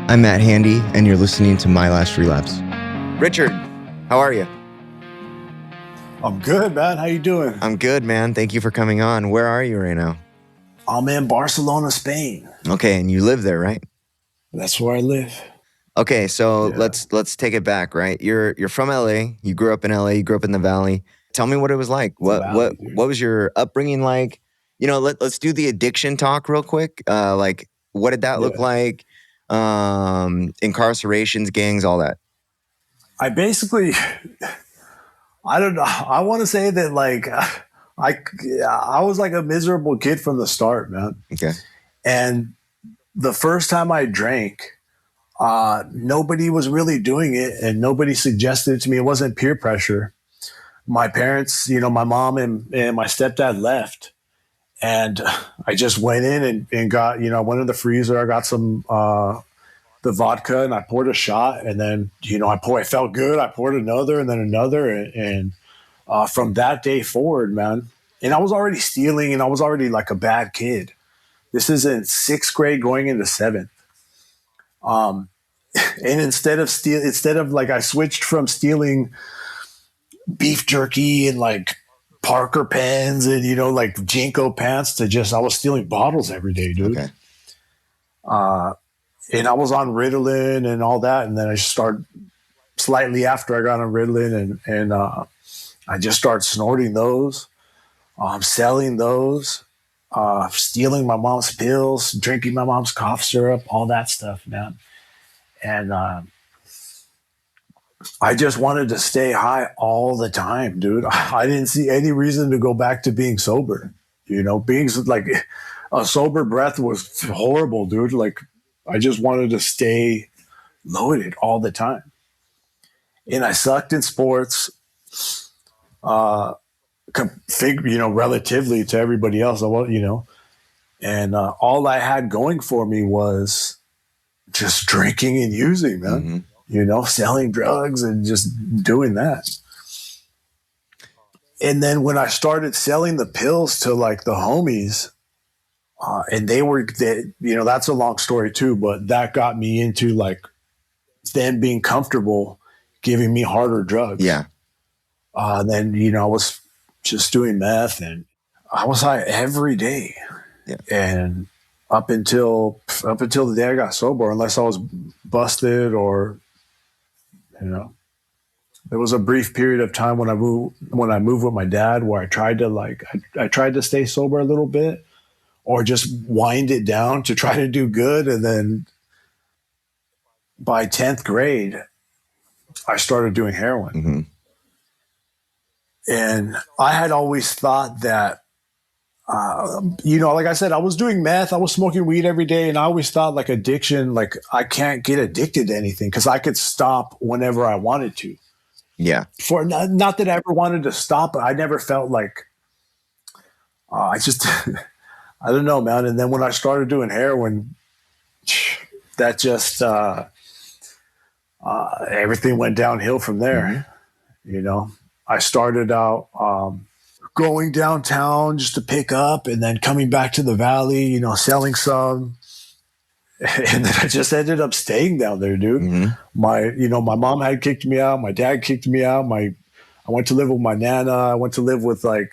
I'm Matt Handy, and you're listening to My Last Relapse. Richard, how are you? I'm good, man. How you doing? I'm good, man. Thank you for coming on. Where are you right now? I'm in Barcelona, Spain. Okay, and you live there, right? That's where I live. Okay, so Yeah. let's take it back, right? You're from LA. You grew up in LA. You grew up in the Valley. Tell me what it was like. The What Valley, dude. was your upbringing like? You know, let's do the addiction talk real quick. Like, what did that look Yeah. like? Incarcerations, gangs, all that. I basically, I don't know. I want to say that like I was like a miserable kid from the start, man. Okay. And the first time I drank, nobody was really doing it, and nobody suggested it to me. It wasn't peer pressure. My parents, my mom and my stepdad left. And I just went in and got, I went in the freezer. I got some the vodka, and I poured a shot, and then I felt good. I poured another, and then another, and from that day forward, man. And I was already stealing, and I was already like a bad kid. This is in 6th grade, going into 7th. And instead of like I switched from stealing beef jerky and like Parker pens and like Jinko pants to I was stealing bottles every day, dude. Okay. And I was on Ritalin and all that, and then I started slightly after I got on Ritalin, and I just started snorting those, selling those, stealing my mom's pills, drinking my mom's cough syrup, all that stuff, man. And I just wanted to stay high all the time, dude. I didn't see any reason to go back to being sober. Being like a sober breath was horrible, dude. Like I just wanted to stay loaded all the time. And I sucked in sports, relatively to everybody else. And all I had going for me was just drinking and using, man. Mm-hmm. Selling drugs and just doing that. And then when I started selling the pills to like the homies, and that's a long story too, but that got me into like them being comfortable giving me harder drugs. Yeah. Then, I was just doing meth, and I was high every day. Yeah. And up until the day I got sober, unless I was busted or, there was a brief period of time when I moved with my dad where I tried to stay sober a little bit or just wind it down to try to do good. And then by 10th grade, I started doing heroin. Mm-hmm. And I had always thought that, like I said, I was doing meth, I was smoking weed every day, and I always thought like addiction, like I can't get addicted to anything because I could stop whenever I wanted to. Yeah. For not that I ever wanted to stop, but I never felt like I just I don't know, man. And then when I started doing heroin, that just everything went downhill from there. Mm-hmm. I started out going downtown just to pick up, and then coming back to the Valley, selling some. And then I just ended up staying down there, dude. Mm-hmm. My mom had kicked me out. My dad kicked me out. I went to live with my Nana. I went to live with like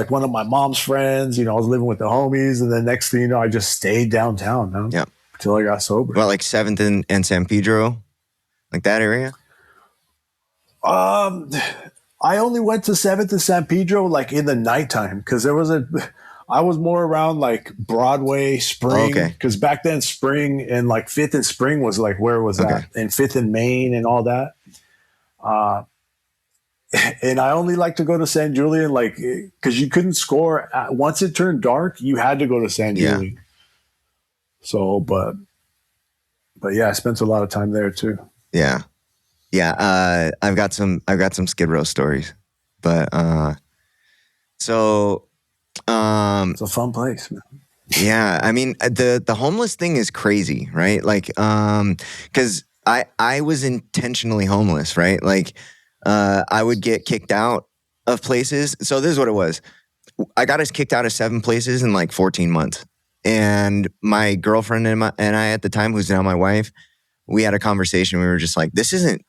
one of my mom's friends. I was living with the homies. And then next thing you know, I just stayed downtown, man. Yeah. Until I got sober. Well, like 7th and San Pedro, like that area? I only went to 7th and San Pedro like in the nighttime because I was more around like Broadway, Spring, because back then Spring and like 5th and Spring was like where it was at, and 5th and Main and all that. And I only like to go to San Julian like because you couldn't score once it turned dark. You had to go to San Julian. So, but yeah, I spent a lot of time there too. Yeah. Yeah, I've got some Skid Row stories, but so it's a fun place, man. Yeah, I mean the homeless thing is crazy, right? Like, because I was intentionally homeless, right? Like, I would get kicked out of places. So this is what it was. I got us kicked out of 7 places in like 14 months. And my girlfriend and I at the time, who's now my wife, we had a conversation. We were just like, this isn't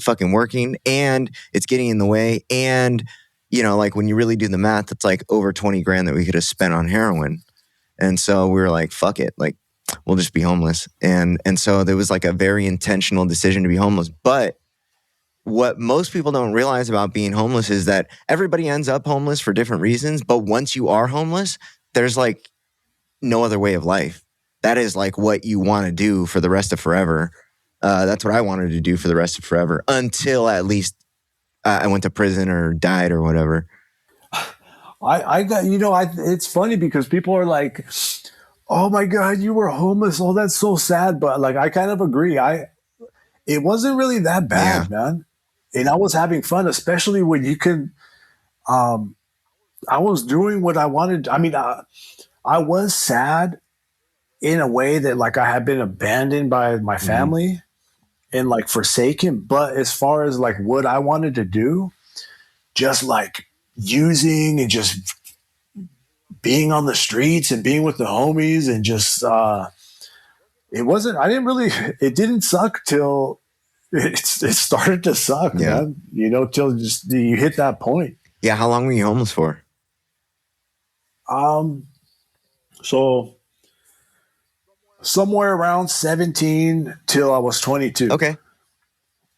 fucking working, and it's getting in the way. And, you know, like when you really do the math, it's like over 20 grand that we could have spent on heroin. And so we were like, fuck it. Like, we'll just be homeless. And so there was like a very intentional decision to be homeless. But what most people don't realize about being homeless is that everybody ends up homeless for different reasons. But once you are homeless, there's like no other way of life. That is like what you want to do for the rest of forever. That's what I wanted to do for the rest of forever, until at least I went to prison or died or whatever. I got, it's funny because people are like, oh my God, you were homeless. Oh, that's so sad. But like, I kind of agree. It wasn't really that bad, man. And I was having fun, especially when you can, I was doing what I wanted. I mean, I was sad in a way that like I had been abandoned by my family and like forsaken. But as far as like what I wanted to do, just like using and just being on the streets and being with the homies and just, it didn't suck till it started to suck, man, till just you hit that point. Yeah. How long were you homeless for? So somewhere around 17 till I was 22. Okay.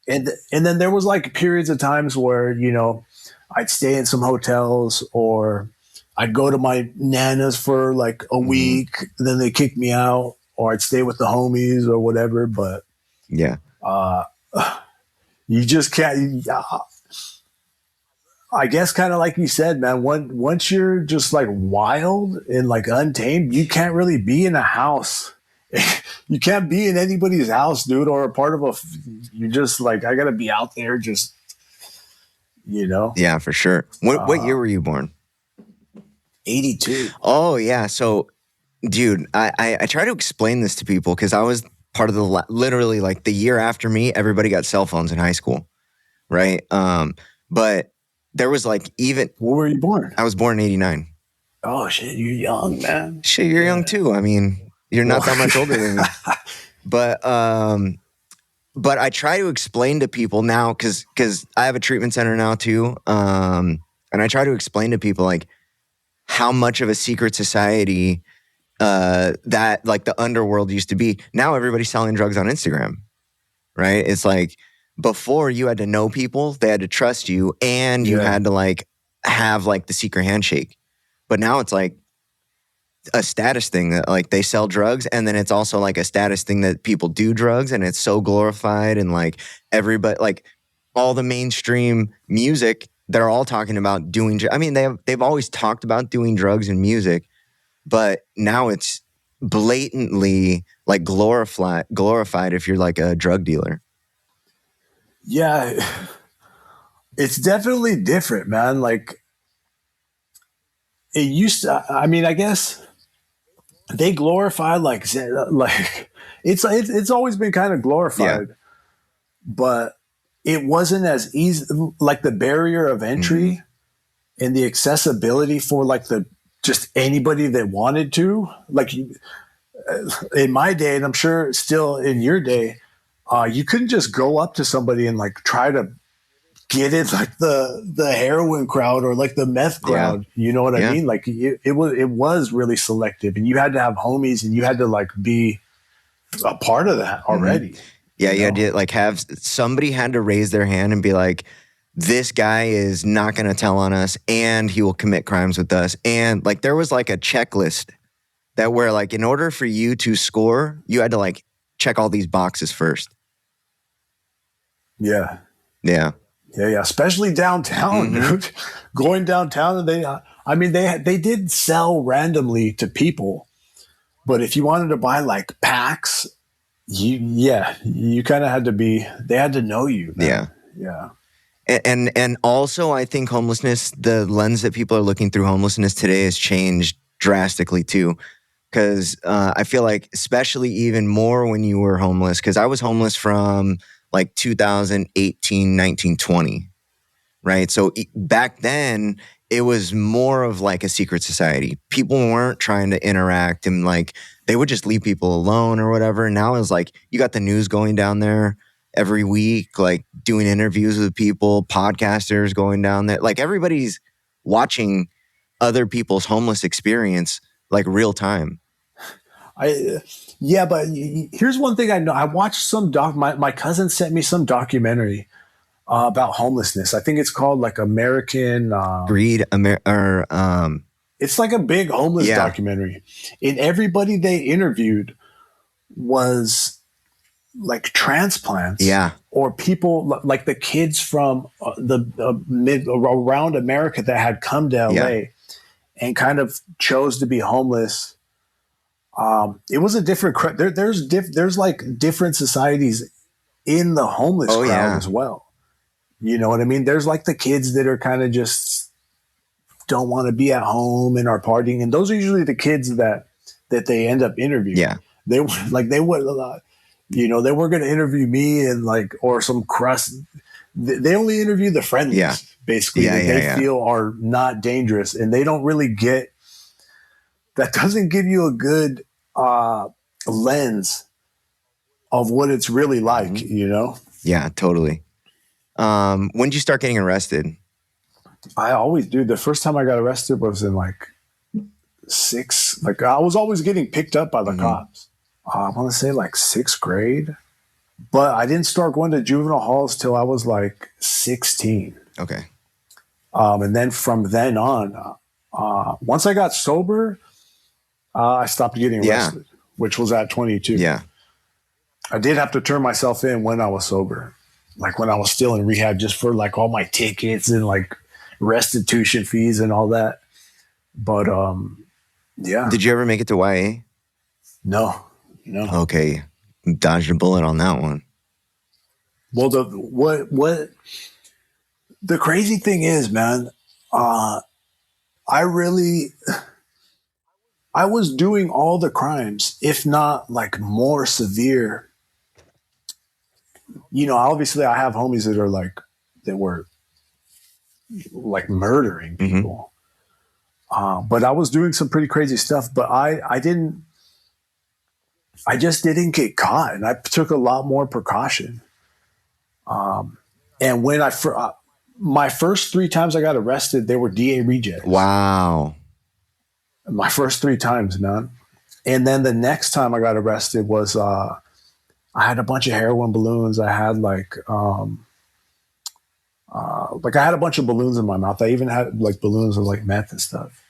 And then there was like periods of times where, I'd stay in some hotels, or I'd go to my Nana's for like a week, and then they kick me out, or I'd stay with the homies or whatever. But yeah, you just can't. I guess kind of like you said, man, once you're just like wild and like untamed, you can't really be in a house. You can't be in anybody's house, dude, or a part of you're just like, I got to be out there just, Yeah, for sure. What year were you born? 82. Oh, yeah. So, dude, I try to explain this to people because I was part of literally like the year after me, everybody got cell phones in high school, right? But there was like even... Where were you born? I was born in 89. Oh, shit, you're young, man. Shit, you're young too. I mean, you're not that much older than me. But I try to explain to people now, because I have a treatment center now too, and I try to explain to people like how much of a secret society that like the underworld used to be. Now everybody's selling drugs on Instagram, right? It's like before you had to know people, they had to trust you, and you had to like have like the secret handshake. But now it's like a status thing that like they sell drugs, and then it's also like a status thing that people do drugs, and it's so glorified, and like everybody, like all the mainstream music, they're all talking about doing. I mean, they've always talked about doing drugs in music, but now it's blatantly like glorified if you're like a drug dealer. Yeah, it's definitely different, man. Like it used to. I mean, I guess they glorify like it's always been kind of glorified, but it wasn't as easy. Like the barrier of entry and the accessibility for like just anybody that wanted to. Like in my day, and I'm sure still in your day, you couldn't just go up to somebody and like try to get in like the heroin crowd or like the meth crowd. You know what I mean? Like it was really selective, and you had to have homies, and you had to like be a part of that already. Yeah, you had to like have somebody had to raise their hand and be like, this guy is not going to tell on us, and he will commit crimes with us. And like there was like a checklist that where like in order for you to score, you had to like check all these boxes first. Yeah. Yeah. Yeah, especially downtown, dude. Going downtown, they did sell randomly to people, but if you wanted to buy like packs, you kind of had to be. They had to know you, man. Yeah. And also, I think homelessness, the lens that people are looking through homelessness today has changed drastically too. Because I feel like, especially even more when you were homeless, because I was homeless from like 2018, 19, 20, right? So back then, it was more of like a secret society. People weren't trying to interact and like they would just leave people alone or whatever. Now it's like you got the news going down there every week, like doing interviews with people, podcasters going down there. Like everybody's watching other people's homeless experience like real time. Yeah, but here's one thing I know. I watched some my cousin sent me some documentary about homelessness. I think it's called like American Greed, it's like a big homeless documentary. And everybody they interviewed was like transplants. Yeah. Or people like the kids from around America that had come to LA and kind of chose to be homeless. It was a different there's like different societies in the homeless crowd as well. You know what I mean? There's like the kids that are kind of just don't want to be at home and are partying, and those are usually the kids that they end up interviewing. Yeah, they would, you know, they were going to interview me and like or some crust. They only interview the friendlies, basically that they feel are not dangerous, and they don't really get. That doesn't give you a good lens of what it's really like, you know? Yeah, totally. When did you start getting arrested? I always do. The first time I got arrested was in like I was always getting picked up by the cops. I want to say like 6th grade, but I didn't start going to juvenile halls till I was like 16. Okay. And then from then on, once I got sober, I stopped getting arrested, which was at 22. Yeah. I did have to turn myself in when I was sober. Like when I was still in rehab, just for like all my tickets and like restitution fees and all that. But yeah. Did you ever make it to YA? No. Okay, dodged a bullet on that one. Well, the crazy thing is, man, I was doing all the crimes, if not like more severe. You know, obviously I have homies that were like murdering people. But I was doing some pretty crazy stuff, but I just didn't get caught, and I took a lot more precaution. And when my first 3 times I got arrested, they were DA rejects. Wow. My first 3 times, man. And then the next time I got arrested was, I had a bunch of heroin balloons. I had I had a bunch of balloons in my mouth. I even had like balloons of like meth and stuff.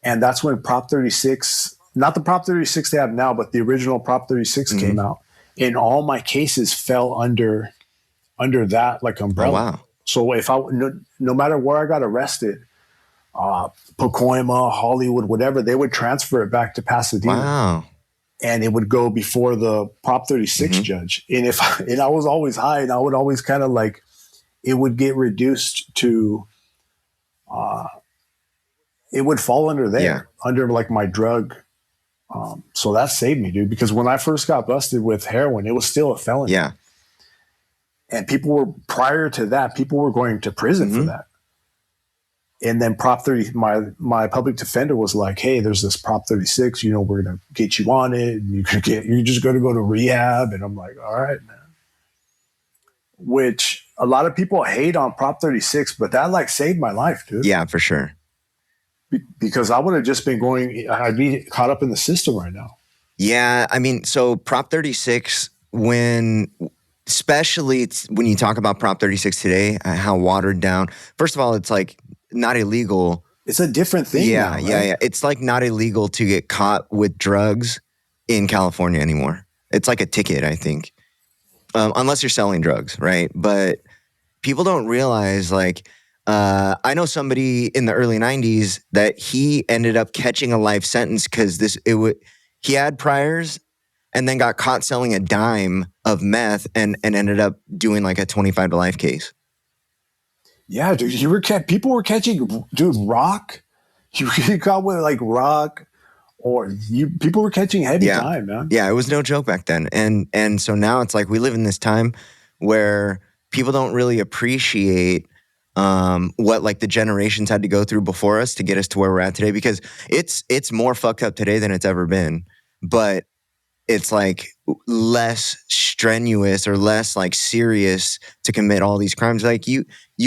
And that's when Prop 36, not the Prop 36 they have now, but the original Prop 36 came out. And all my cases fell under that like umbrella. Oh, wow. So if no matter where I got arrested, Pacoima, Hollywood, whatever, they would transfer it back to Pasadena. Wow. And it would go before the Prop 36 judge. And I was always high, and I would always kind of like, it would get reduced to, it would fall under there, under like my drug. So that saved me, dude, because when I first got busted with heroin, it was still a felony. Yeah. And prior to that, people were going to prison for that. And then Prop 30, my public defender was like, hey, there's this Prop 36, you know, we're going to get you on it. And you're just going to go to rehab. And I'm like, all right, man. Which a lot of people hate on Prop 36, but that like saved my life, dude. Yeah, for sure. Because I would have just been I'd be caught up in the system right now. Yeah. I mean, so Prop 36, especially when you talk about Prop 36 today, how watered down, first of all, it's like, not illegal. It's a different thing. Yeah, now, right? yeah. It's like not illegal to get caught with drugs in California anymore. It's like a ticket, I think, unless you're selling drugs, right? But people don't realize, like, I know somebody in the early 90s that he ended up catching a life sentence because he had priors and then got caught selling a dime of meth and ended up doing like a 25 to life case. Yeah, dude, people were catching, dude, rock. You got with like rock, people were catching heavy time, man. Yeah, it was no joke back then, and so now it's like we live in this time where people don't really appreciate what like the generations had to go through before us to get us to where we're at today, because it's more fucked up today than it's ever been, but it's like less strenuous or less like serious to commit all these crimes. Like you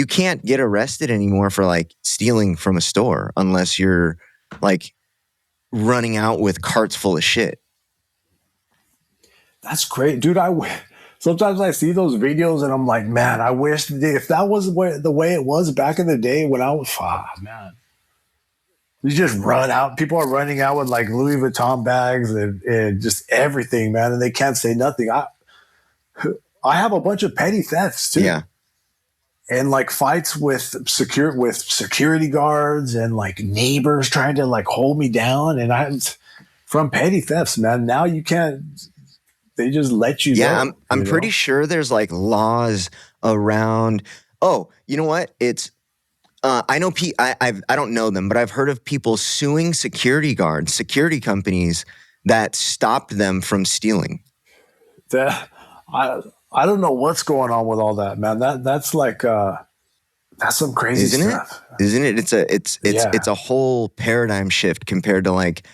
can't get arrested anymore for like stealing from a store unless you're like running out with carts full of shit. That's great, dude. Sometimes I see those videos and I'm like, man, I wish if that was the way it was back in the day when I was, man. You just run out. People are running out with like Louis Vuitton bags and just everything, man, and they can't say nothing. I have a bunch of petty thefts too. Yeah. And like fights with security guards and like neighbors trying to like hold me down, and from petty thefts, man. Now you can't. They just let you. Yeah, go, I'm you pretty know? sure there's like laws around. Oh, you know what? It's I know I don't know them, but I've heard of people suing security guards, security companies that stopped them from stealing. I don't know what's going on with all that, man. That's like that's some crazy stuff. Isn't it? It's a whole paradigm shift compared to like,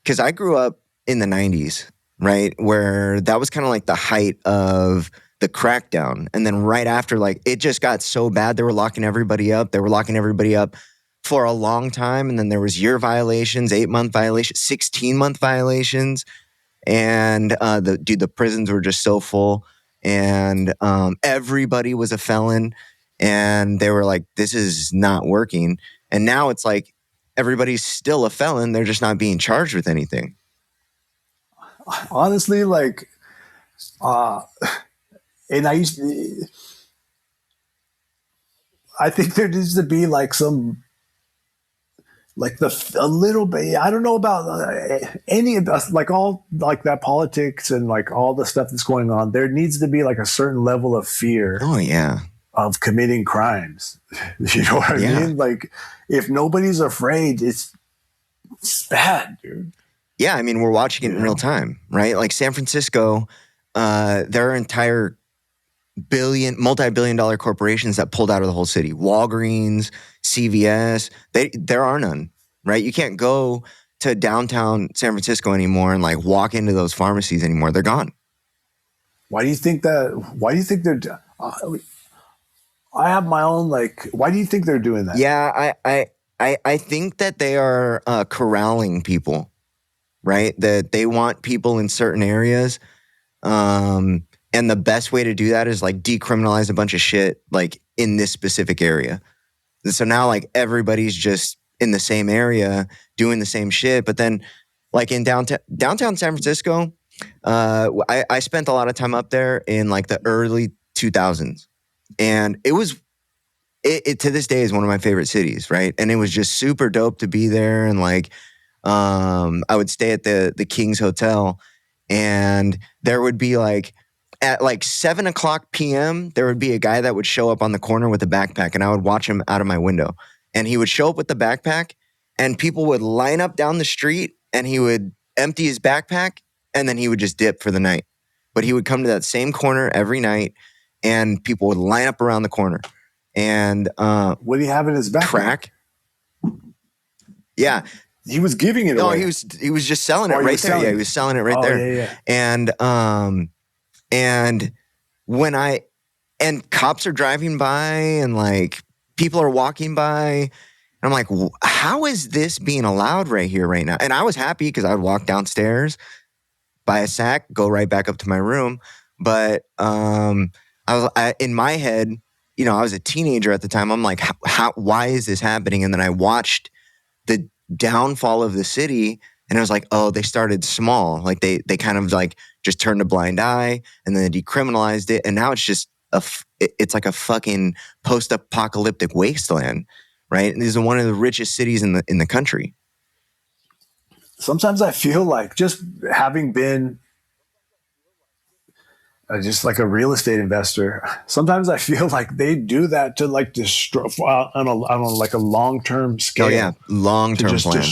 because I grew up in the 90s, right? Where that was kind of like the height of the crackdown. And then right after, like, it just got so bad, they were locking everybody up. They were locking everybody up for a long time. And then there was year violations, 8-month violations, 16-month violations. And the prisons were just so full. And everybody was a felon. And they were like, this is not working. And now it's like, everybody's still a felon. They're just not being charged with anything. Honestly, like, and I think there needs to be like some, like a little bit. I don't know about any of us, like all like that politics and like all the stuff that's going on. There needs to be like a certain level of fear. Oh yeah, of committing crimes. You know what I mean? Like, if nobody's afraid, it's bad, dude. Yeah, I mean, we're watching it in real time, right? Like San Francisco, there are entire multi-billion-dollar corporations that pulled out of the whole city. Walgreens, CVS, there are none, right? You can't go to downtown San Francisco anymore and like walk into those pharmacies anymore. They're gone. Why do you think that? Why do you think they're? I have my own like. Why do you think they're doing that? Yeah, I think that they are corralling people, right? That they want people in certain areas. And the best way to do that is like decriminalize a bunch of shit like in this specific area. And so now like everybody's just in the same area doing the same shit. But then like in downtown San Francisco, I spent a lot of time up there in like the early 2000s. And it to this day is one of my favorite cities, right? And it was just super dope to be there. And like I would stay at the King's Hotel, and there would be like at like 7:00 p.m., there would be a guy that would show up on the corner with a backpack, and I would watch him out of my window. And he would show up with the backpack, and people would line up down the street, and he would empty his backpack, and then he would just dip for the night. But he would come to that same corner every night, and people would line up around the corner. And what do you have in his backpack? Crack. Yeah. He was giving it away. No, he was just selling it right there. Yeah, he was selling it right there. Yeah. And and cops are driving by, and like people are walking by, and I'm like, how is this being allowed right here, right now? And I was happy because I would walk downstairs, buy a sack, go right back up to my room. But in my head, you know, I was a teenager at the time. I'm like, why is this happening? And then I watched the downfall of the city, and I was like, oh, they started small. Like they kind of like just turned a blind eye, and then they decriminalized it, and now it's just it's like a fucking post-apocalyptic wasteland, right? And this is one of the richest cities in the country. Sometimes I feel like, just having been just like a real estate investor, sometimes I feel like they do that to like destroy on a long-term scale. Oh yeah, long-term to just plans.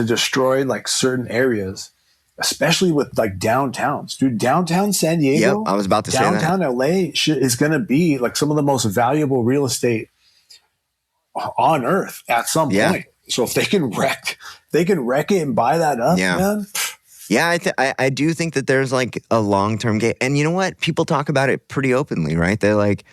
destroy like certain areas. especially with like downtowns, dude. Downtown San Yep, Diego, I was about to say that. downtown LA is going to be like some of the most valuable real estate on earth at some point. So if they can wreck it and buy that up, man. Yeah, I do think that there's like a long-term game. And you know what? People talk about it pretty openly, right? They're like,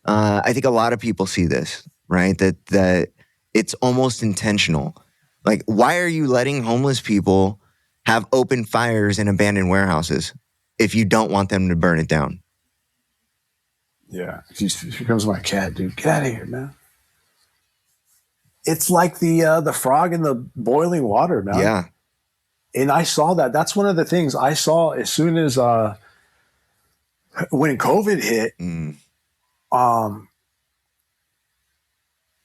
I think a lot of people see this, right? That it's almost intentional. Like, why are you letting homeless people have open fires in abandoned warehouses if you don't want them to burn it down? Yeah, here comes my cat, dude. Get out of here, man. It's like the frog in the boiling water, man. Yeah. And I saw that. That's one of the things I saw as soon as when COVID hit.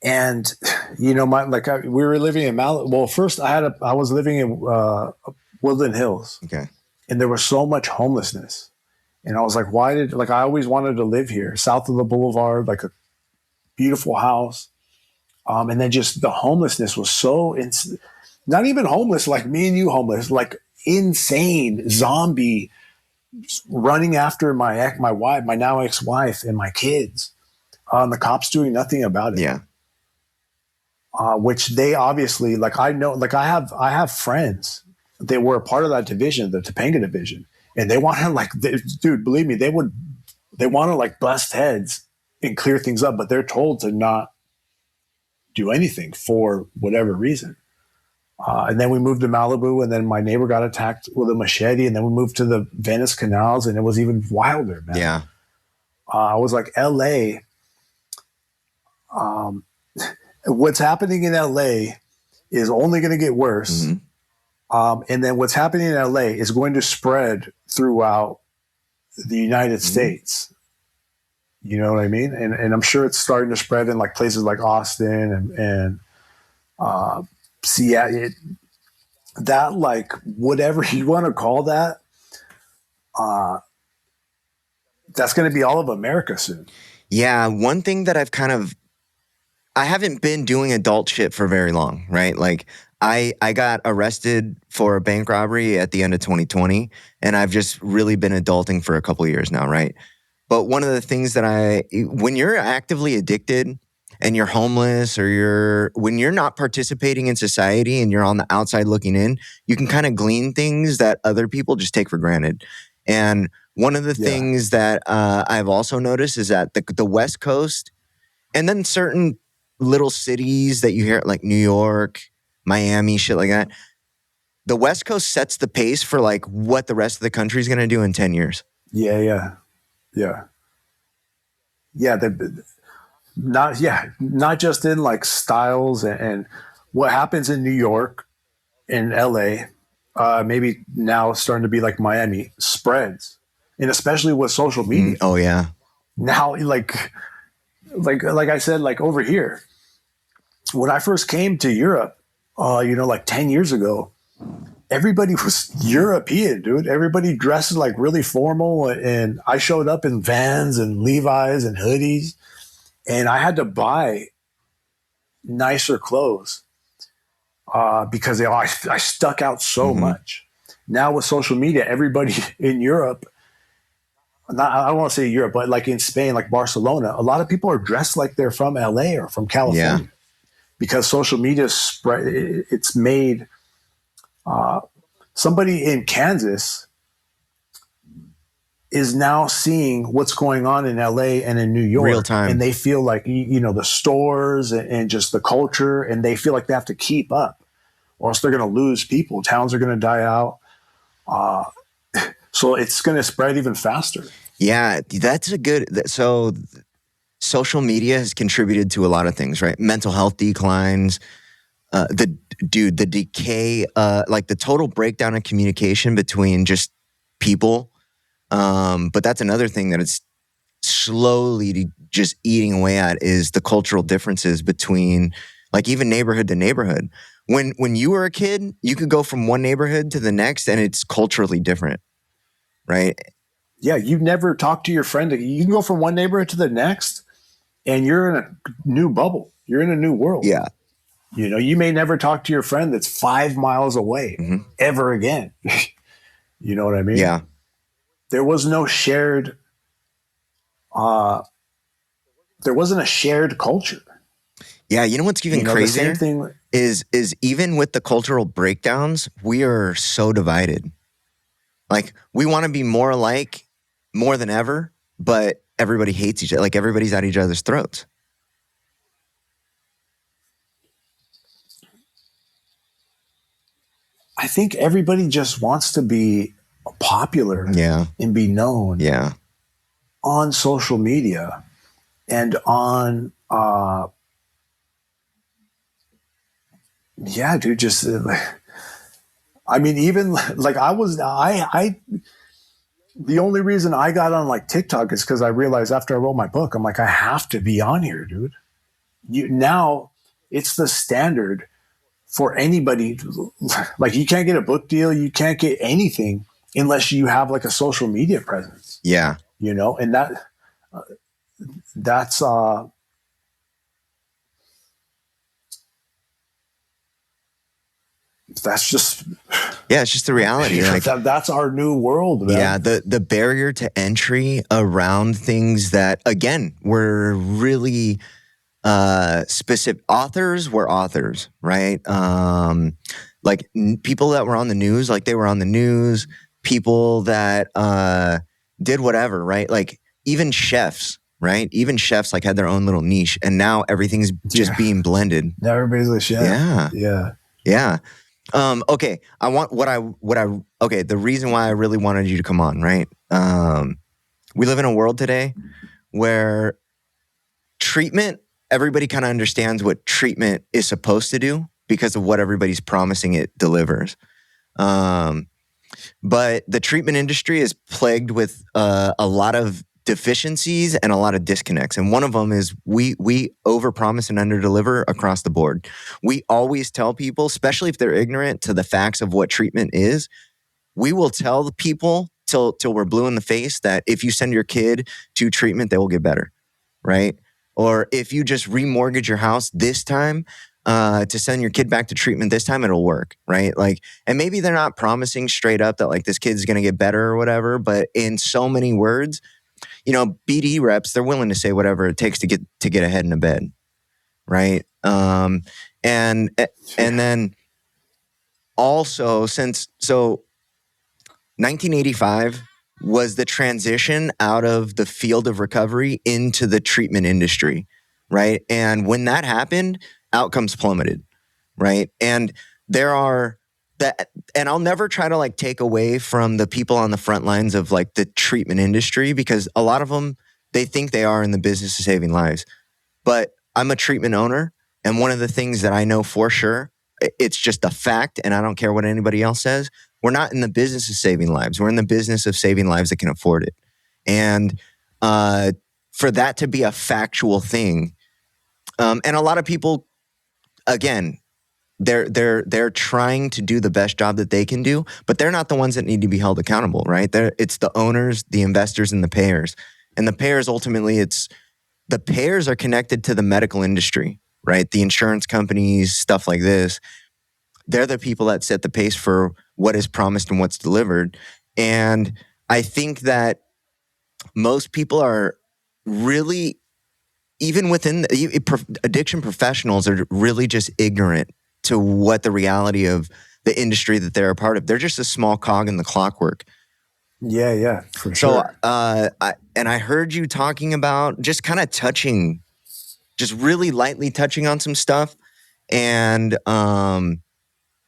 And you know, we were living in Well, first I was living in Woodland Hills. Okay. And there was so much homelessness. And I was like, I always wanted to live here, south of the boulevard, like a beautiful house. And then just the homelessness was so not even homeless like me and you homeless, like insane zombie running after my wife, my now ex-wife, and my kids. The cops doing nothing about it. Yeah. Which they obviously, like, I know, like I have friends that were a part of that division, the Topanga division, and they want to dude, believe me, they want to like bust heads and clear things up, but they're told to not do anything for whatever reason. And then we moved to Malibu, and then my neighbor got attacked with a machete, and then we moved to the Venice canals, and it was even wilder, man. Yeah. I was like, LA, what's happening in LA is only going to get worse. Mm-hmm. And then what's happening in LA is going to spread throughout the United States. You know what I mean? And I'm sure it's starting to spread in like places like Austin and Seattle. That, like, whatever you want to call that, that's going to be all of America soon. Yeah. One thing that I haven't been doing adult shit for very long, right? Like I got arrested for a bank robbery at the end of 2020, and I've just really been adulting for a couple of years now, right? But one of the things that when you're actively addicted and you're homeless, or when you're not participating in society and you're on the outside looking in, you can kind of glean things that other people just take for granted. And one of the things that I've also noticed is that the West Coast, and then certain little cities that you hear, like New York, Miami, shit like that, the West Coast sets the pace for like what the rest of the country is going to do in 10 years. Yeah. Not just in like styles and what happens in New York and LA, maybe now starting to be like Miami, spreads, and especially with social media. Oh yeah. Now, like I said, like over here, when I first came to Europe, like 10 years ago, everybody was European, dude. Everybody dressed like really formal. And I showed up in Vans and Levi's and hoodies, and I had to buy nicer clothes because I stuck out so much. Now with social media, everybody in Europe, I don't want to say Europe, but like in Spain, like Barcelona, a lot of people are dressed like they're from LA or from California because social media spread. It's made somebody in Kansas is now seeing what's going on in LA and in New York, real time, and they feel like, the stores and just the culture, and they feel like they have to keep up, or else they're going to lose people. Towns are going to die out. So it's going to spread even faster. Yeah, that's so social media has contributed to a lot of things, right? Mental health declines, the decay, like the total breakdown of communication between just people. But that's another thing that it's slowly just eating away at, is the cultural differences between, like, even neighborhood to neighborhood. When you were a kid, you could go from one neighborhood to the next and it's culturally different, right? Yeah, you never talk to your friend. You can go from one neighborhood to the next and you're in a new bubble. You're in a new world. Yeah. You may never talk to your friend that's 5 miles away ever again. You know what I mean? Yeah. There was no shared, there wasn't a shared culture. Yeah. You know what's even crazier? The same thing is even with the cultural breakdowns, we are so divided. Like, we want to be more alike more than ever, but everybody hates each other. Like, everybody's at each other's throats. I think everybody just wants to be popular and be known on social media and on, dude, just, I mean, even like the only reason I got on like TikTok is because I realized after I wrote my book, I'm like, I have to be on here, dude. Now it's the standard for anybody. Like, you can't get a book deal. You can't get anything unless you have like a social media presence. Yeah. And that's just, it's just the reality. Like, that's our new world, man. Yeah. The barrier to entry around things that, again, were really specific. Authors were authors, right? Like, people that were on the news, like, they were on the news. People that did whatever, right? Like, even chefs, right? Even chefs like had their own little niche, and now everything's just being blended. Now everybody's a chef. Yeah. Okay. Okay. The reason why I really wanted you to come on, right? We live in a world today where treatment, everybody kind of understands what treatment is supposed to do because of what everybody's promising it delivers. But the treatment industry is plagued with a lot of deficiencies and a lot of disconnects. And one of them is we overpromise and underdeliver across the board. We always tell people, especially if they're ignorant to the facts of what treatment is, we will tell the people till we're blue in the face that if you send your kid to treatment, they will get better, right? Or if you just remortgage your house this time, to send your kid back to treatment this time, it'll work, right? Like, and maybe they're not promising straight up that like this kid's going to get better or whatever, but in so many words, BD reps, they're willing to say whatever it takes to get ahead in a bed, right? And then also 1985 was the transition out of the field of recovery into the treatment industry, right? And when that happened, outcomes plummeted, right? And and I'll never try to like take away from the people on the front lines of like the treatment industry, because a lot of them, they think they are in the business of saving lives. But I'm a treatment owner, and one of the things that I know for sure, it's just a fact, and I don't care what anybody else says, we're not in the business of saving lives. We're in the business of saving lives that can afford it. And for that to be a factual thing, and a lot of people, again, they're trying to do the best job that they can do, but they're not the ones that need to be held accountable, right? It's the owners, the investors, and the payers. And the payers, ultimately, the payers are connected to the medical industry, right? The insurance companies, stuff like this. They're the people that set the pace for what is promised and what's delivered. And I think that most people are really, even within addiction professionals, are really just ignorant to what the reality of the industry that they're a part of. They're just a small cog in the clockwork. Yeah, for sure. So, I heard you talking about just kind of touching, just really lightly touching on some stuff. And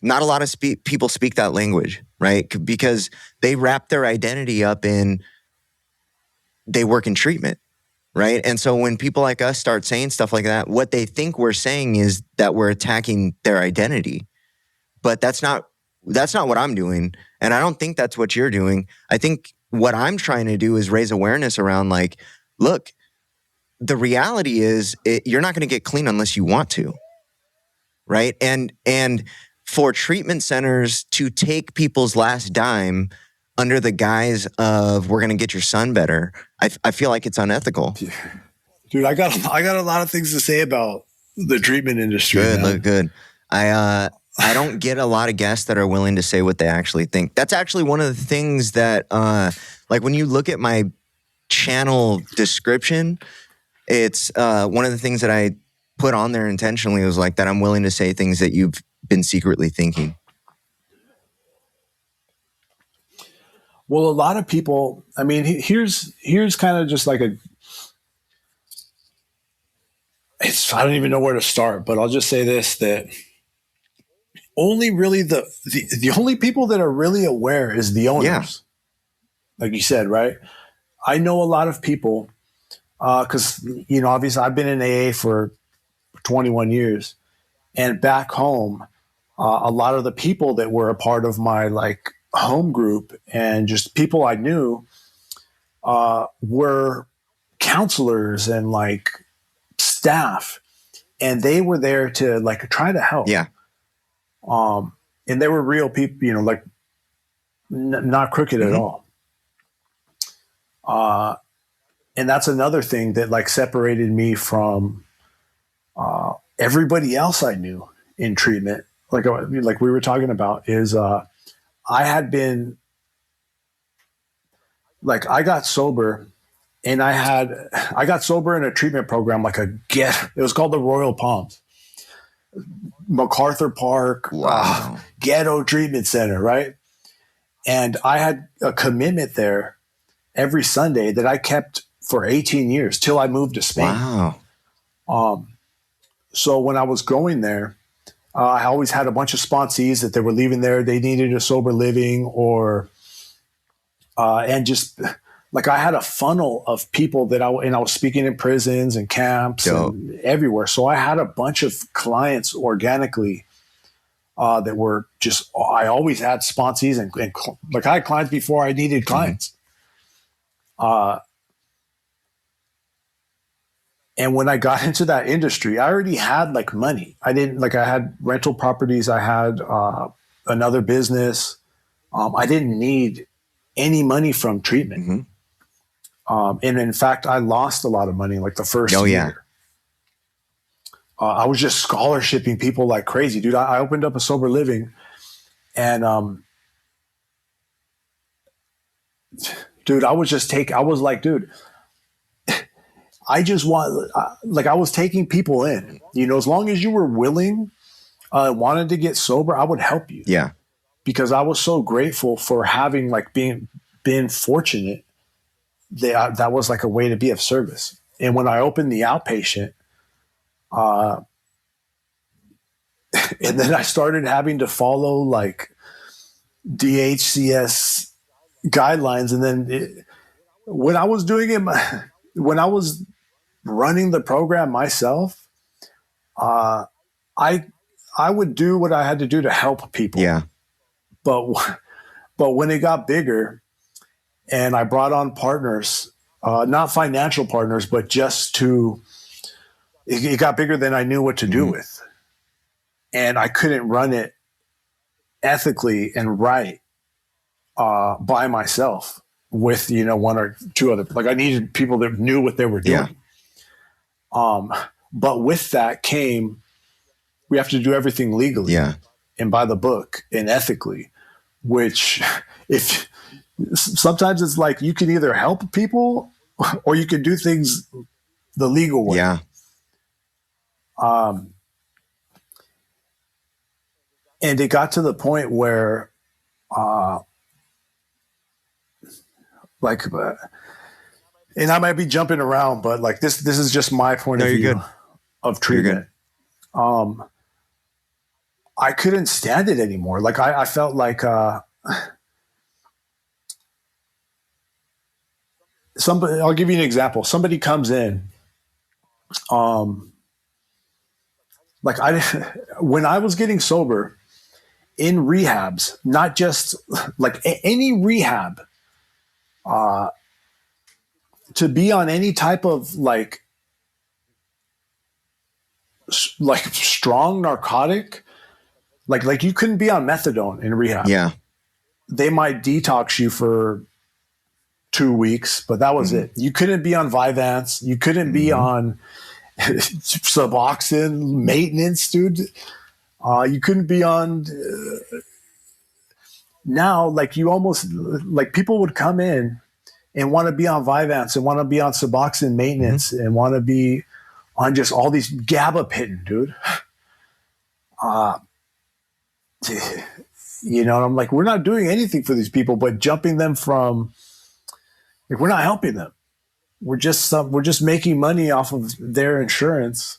not a lot of people speak that language, right? Because they wrap their identity up in, they work in treatment, right? And so when people like us start saying stuff like that, what they think we're saying is that we're attacking their identity. But that's not what I'm doing. And I don't think that's what you're doing. I think what I'm trying to do is raise awareness around, like, look, the reality is you're not going to get clean unless you want to, right? And for treatment centers to take people's last dime under the guise of, we're going to get your son better, I feel like it's unethical. Dude, I got a lot of things to say about the treatment industry. Good. I I don't get a lot of guests that are willing to say what they actually think. That's actually one of the things that, like when you look at my channel description, it's one of the things that I put on there intentionally was like that I'm willing to say things that you've been secretly thinking. Well, a lot of people, I mean, here's kind of just like I don't even know where to start, but I'll just say this, that only really the only people that are really aware is the owners. Yeah. Like you said, right? I know a lot of people, because, obviously I've been in AA for 21 years. And back home, a lot of the people that were a part of my like home group and just people I knew were counselors and like staff. And they were there to like try to help. Yeah. And they were real people, like not crooked at all. And that's another thing that like separated me from everybody else I knew in treatment. Like we were talking about is I had been like, I got sober and I got sober in a treatment program, like it was called the Royal Palms, MacArthur Park, Wow. Ghetto Treatment Center. Right. And I had a commitment there every Sunday that I kept for 18 years till I moved to Spain. Wow. So when I was going there, I always had a bunch of sponsees that they were leaving there. They needed a sober living and just like I had a funnel of people that I was speaking in prisons and camps and everywhere. So I had a bunch of clients organically that were just, I always had sponsees and like I had clients before I needed clients. And when I got into that industry, I already had like money. I had rental properties. I had another business. I didn't need any money from treatment. And in fact, I lost a lot of money like the first year. I was just scholarshiping people like crazy, dude. I opened up a sober living and, dude, I was like, dude, I just want, like I was taking people in, as long as you were willing, wanted to get sober, I would help you. Yeah. Because I was so grateful for having like been fortunate that that was like a way to be of service. And when I opened the outpatient, and then I started having to follow like DHCS guidelines. And then when I was doing it, when I was running the program myself, I would do what I had to do to help people. Yeah. But when it got bigger and I brought on partners, not financial partners, but just it got bigger than I knew what to do with. And I couldn't run it ethically and right by myself with, one or two other, like I needed people that knew what they were doing. But with that came, we have to do everything legally and by the book and ethically, which if sometimes it's like, you can either help people or you can do things the legal way. Yeah. And it got to the point where, and I might be jumping around, but like this is just my point of view of treatment. I couldn't stand it anymore. Like I felt like somebody. I'll give you an example. Somebody comes in, like when I was getting sober in rehabs, not just like any rehab, to be on any type of like strong narcotic, like you couldn't be on methadone in rehab. Yeah. They might detox you for 2 weeks, but that was it. You couldn't be on Vyvanse. You couldn't be on Suboxone maintenance, dude. You couldn't be on now. Like you almost like people would come in and want to be on Vyvanse and want to be on Suboxone maintenance and want to be on just all these gabapentin, dude. You know, I'm like, we're not doing anything for these people, but jumping them from, like, we're not helping them. We're just making money off of their insurance,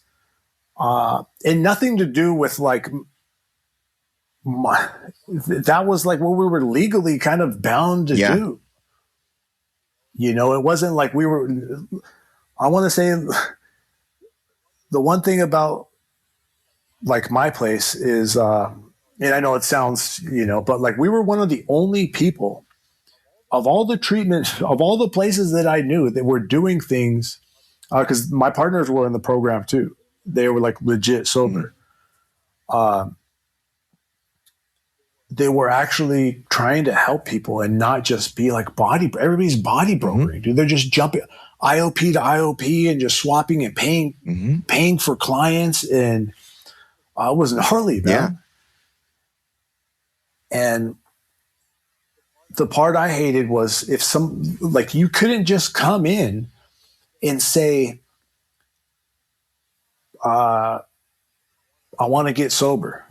and nothing to do with like. That was like what we were legally kind of bound to do. You know, it wasn't like we were. I want to say the one thing about like my place is, and I know it sounds, you know, but like we were one of the only people of all the treatment, of all the places that I knew that were doing things, because my partners were in the program too. They were like legit sober. They were actually trying to help people and not just be like everybody's body brokering, dude. They're just jumping IOP to IOP and just swapping and paying for clients. And it was gnarly, man. And the part I hated was if like you couldn't just come in and say, I want to get sober.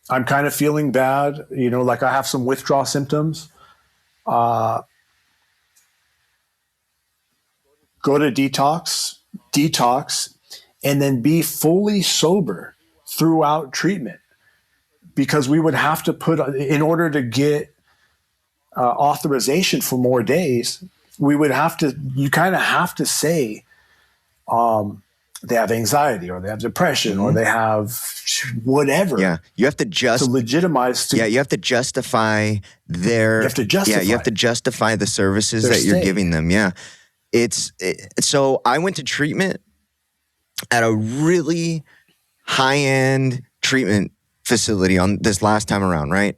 I'm kind of feeling bad, you know, like I have some withdrawal symptoms. Go to detox, and then be fully sober throughout treatment. Because we would have to put, in order to get authorization for more days, you kind of have to say they have anxiety or they have depression or they have whatever. Yeah, you have to to legitimize. You have to justify their. You have to justify. Yeah, you have to justify the services that you're giving them. Yeah, so I went to treatment at a really high-end treatment facility on this last time around, right?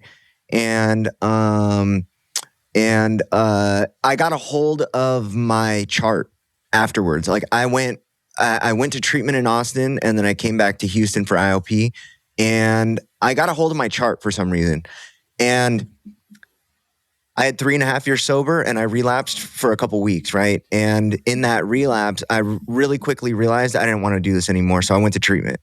And I got a hold of my chart afterwards. Like I went to treatment in Austin, and then I came back to Houston for IOP, and I got a hold of my chart for some reason. And I had 3.5 years sober, and I relapsed for a couple weeks, right? And in that relapse, I really quickly realized I didn't want to do this anymore, so I went to treatment.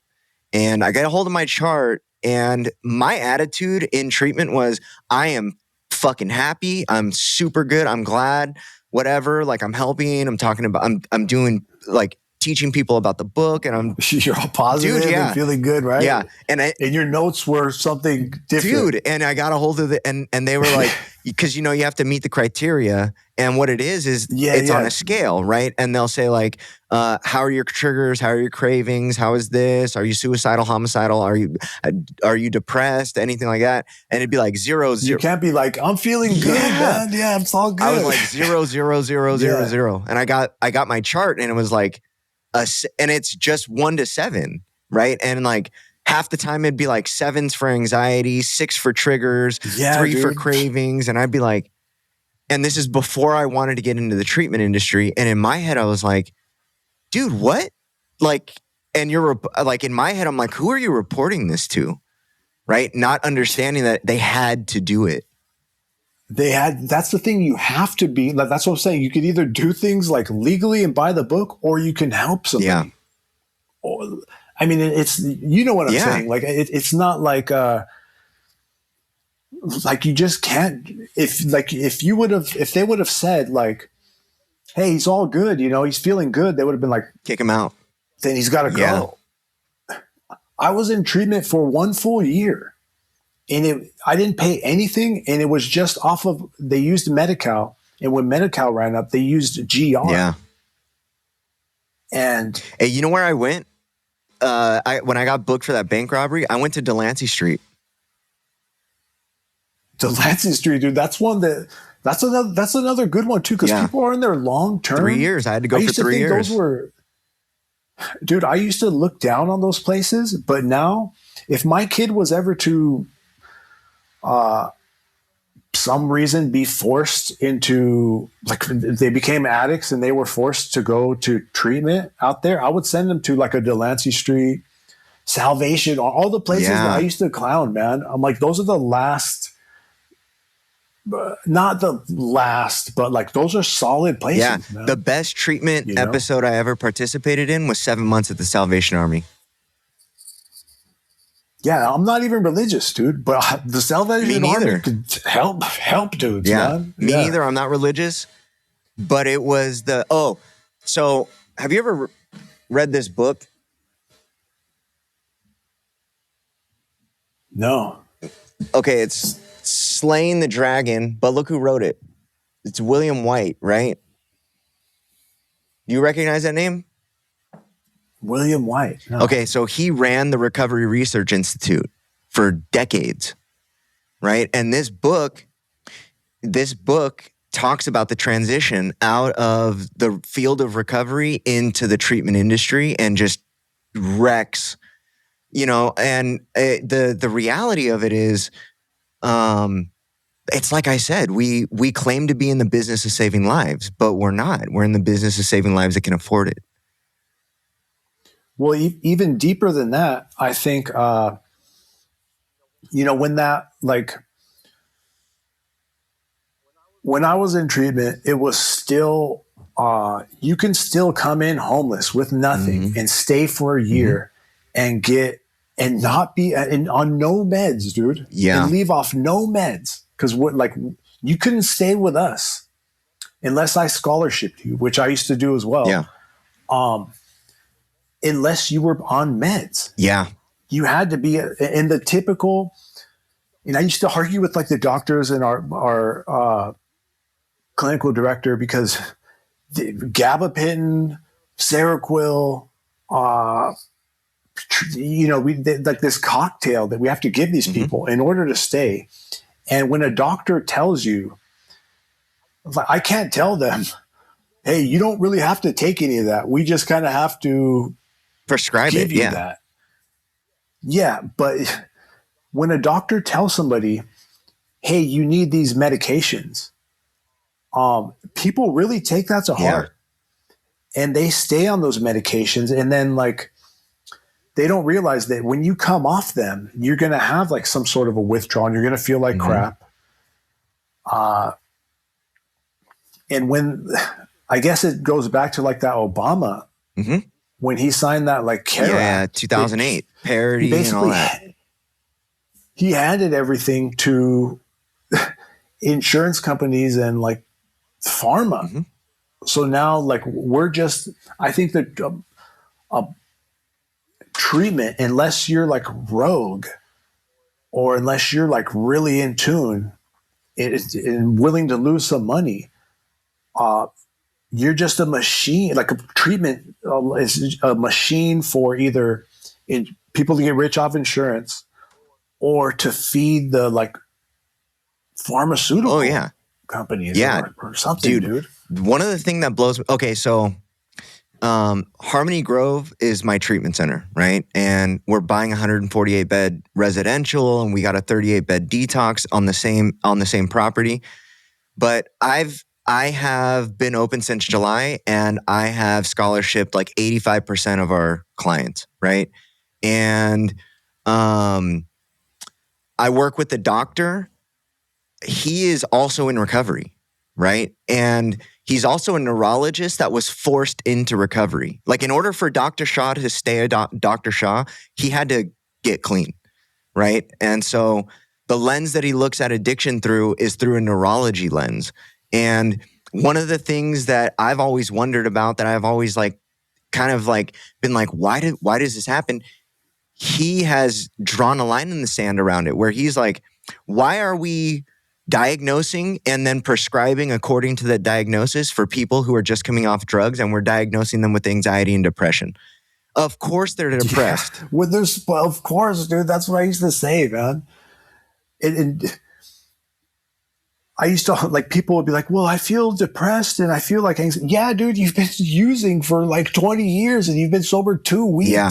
And I got a hold of my chart, and my attitude in treatment was, I am fucking happy. I'm super good. I'm glad, whatever. Like I'm helping. I'm talking about, I'm doing like teaching people about the book, and you're all positive and feeling good, right? Yeah. And your notes were something different. Dude, and I got a hold of it, and they were like, because, you know, you have to meet the criteria. And what it is it's on a scale, right? And they'll say like, how are your triggers? How are your cravings? How is this? Are you suicidal, homicidal? Are you depressed? Anything like that? And it'd be like 0, 0. You can't be like, I'm feeling good, man. Yeah, it's all good. I was like 0, 0, 0, 0, 0. And I got my chart, and it was like, and it's just 1 to 7, right? And like half the time it'd be like 7s for anxiety, 6 for triggers, 3 for cravings. And I'd be like, and this is before I wanted to get into the treatment industry. And in my head, I was like, dude, what? Like, and you're like, in my head, I'm like, who are you reporting this to? Right? Not understanding that they had to do it. That's the thing. You have to be, like, that's what I'm saying. You could either do things like legally and buy the book, or you can help somebody. Yeah. Or, I mean, it's, you know what I'm saying? Like, it's not like you just can't, if they would have said like, hey, he's all good, you know, he's feeling good, they would have been like, kick him out. Then he's got to go. I was in treatment for 1 full year, and I didn't pay anything. And it was just off of, they used Medi-Cal, and when Medi-Cal ran up, they used GR. Yeah. And hey, you know where I went? When I got booked for that bank robbery, I went to Delancey Street. Delancey Street, dude. That's another good one too, because people are in there long term. 3 years. I had to go for 3 years. Dude, I used to look down on those places, but now, if my kid was ever to, some reason, be forced into, like, they became addicts and they were forced to go to treatment out there, I would send them to like a Delancey Street, Salvation, all the places that I used to clown, man. I'm like, those are the last, not the last, but like those are solid places. Yeah. Man. The best treatment episode I ever participated in was 7 months at the Salvation Army. Yeah, I'm not even religious, dude, but the Salvation Army could help dudes, man. Me neither. I'm not religious, but it was so have you ever read this book? No. Okay, it's Slaying the Dragon, but look who wrote it. It's William White, right? Do you recognize that name? William White. No. Okay, so he ran the Recovery Research Institute for decades, right? And this book talks about the transition out of the field of recovery into the treatment industry and just wrecks, and the reality of it is, it's like I said, we claim to be in the business of saving lives, but we're not. We're in the business of saving lives that can afford it. Well, even deeper than that, I think, when I was in treatment, it was still, you can still come in homeless with nothing and stay for a year and not be on no meds, dude. Yeah. And leave off no meds. Because you couldn't stay with us unless I scholarshiped you, which I used to do as well. Yeah. Unless you were on meds. Yeah. You had to be in the typical, I used to argue with like the doctors and our clinical director because gabapentin, Seroquel, like this cocktail that we have to give these people in order to stay. And when a doctor tells you, I can't tell them, hey, you don't really have to take any of that. We just kind of have to prescribe give it. you that. Yeah, but when a doctor tells somebody, hey, you need these medications, people really take that to heart. And they stay on those medications, and then they don't realize that when you come off them, you're going to have like some sort of a withdrawal. You're going to feel like crap. And when, I guess it goes back to like that Obama, when he signed that like CARE Act, 2008 parody and all that. He handed everything to insurance companies and like pharma. So now I think that treatment, unless you're like rogue or unless you're like really in tune and willing to lose some money, you're just a machine. Like a treatment is a machine for either people to get rich off insurance or to feed the like pharmaceutical companies or something, dude. One of the things that blows me, okay, so Harmony Grove is my treatment center, right? And we're buying a 148-bed residential, and we got a 38-bed detox on the same property. But I have been open since July, and I have scholarshiped like 85% of our clients, right? And I work with the doctor. He is also in recovery, right? And he's also a neurologist that was forced into recovery. Like in order for Dr. Shaw to stay a Dr. Shaw, he had to get clean, right? And so the lens that he looks at addiction through is through a neurology lens. And one of the things that I've always wondered about, that I've always been like, why does this happen? He has drawn a line in the sand around it where he's like, why are we diagnosing and then prescribing according to that diagnosis for people who are just coming off drugs, and we're diagnosing them with anxiety and depression? Of course they're depressed. Yeah. Of course, dude. That's what I used to say, man. And I used to, like, people would be like, well, I feel depressed and I feel like anxiety. Yeah, dude, you've been using for like 20 years and you've been sober 2 weeks. Yeah.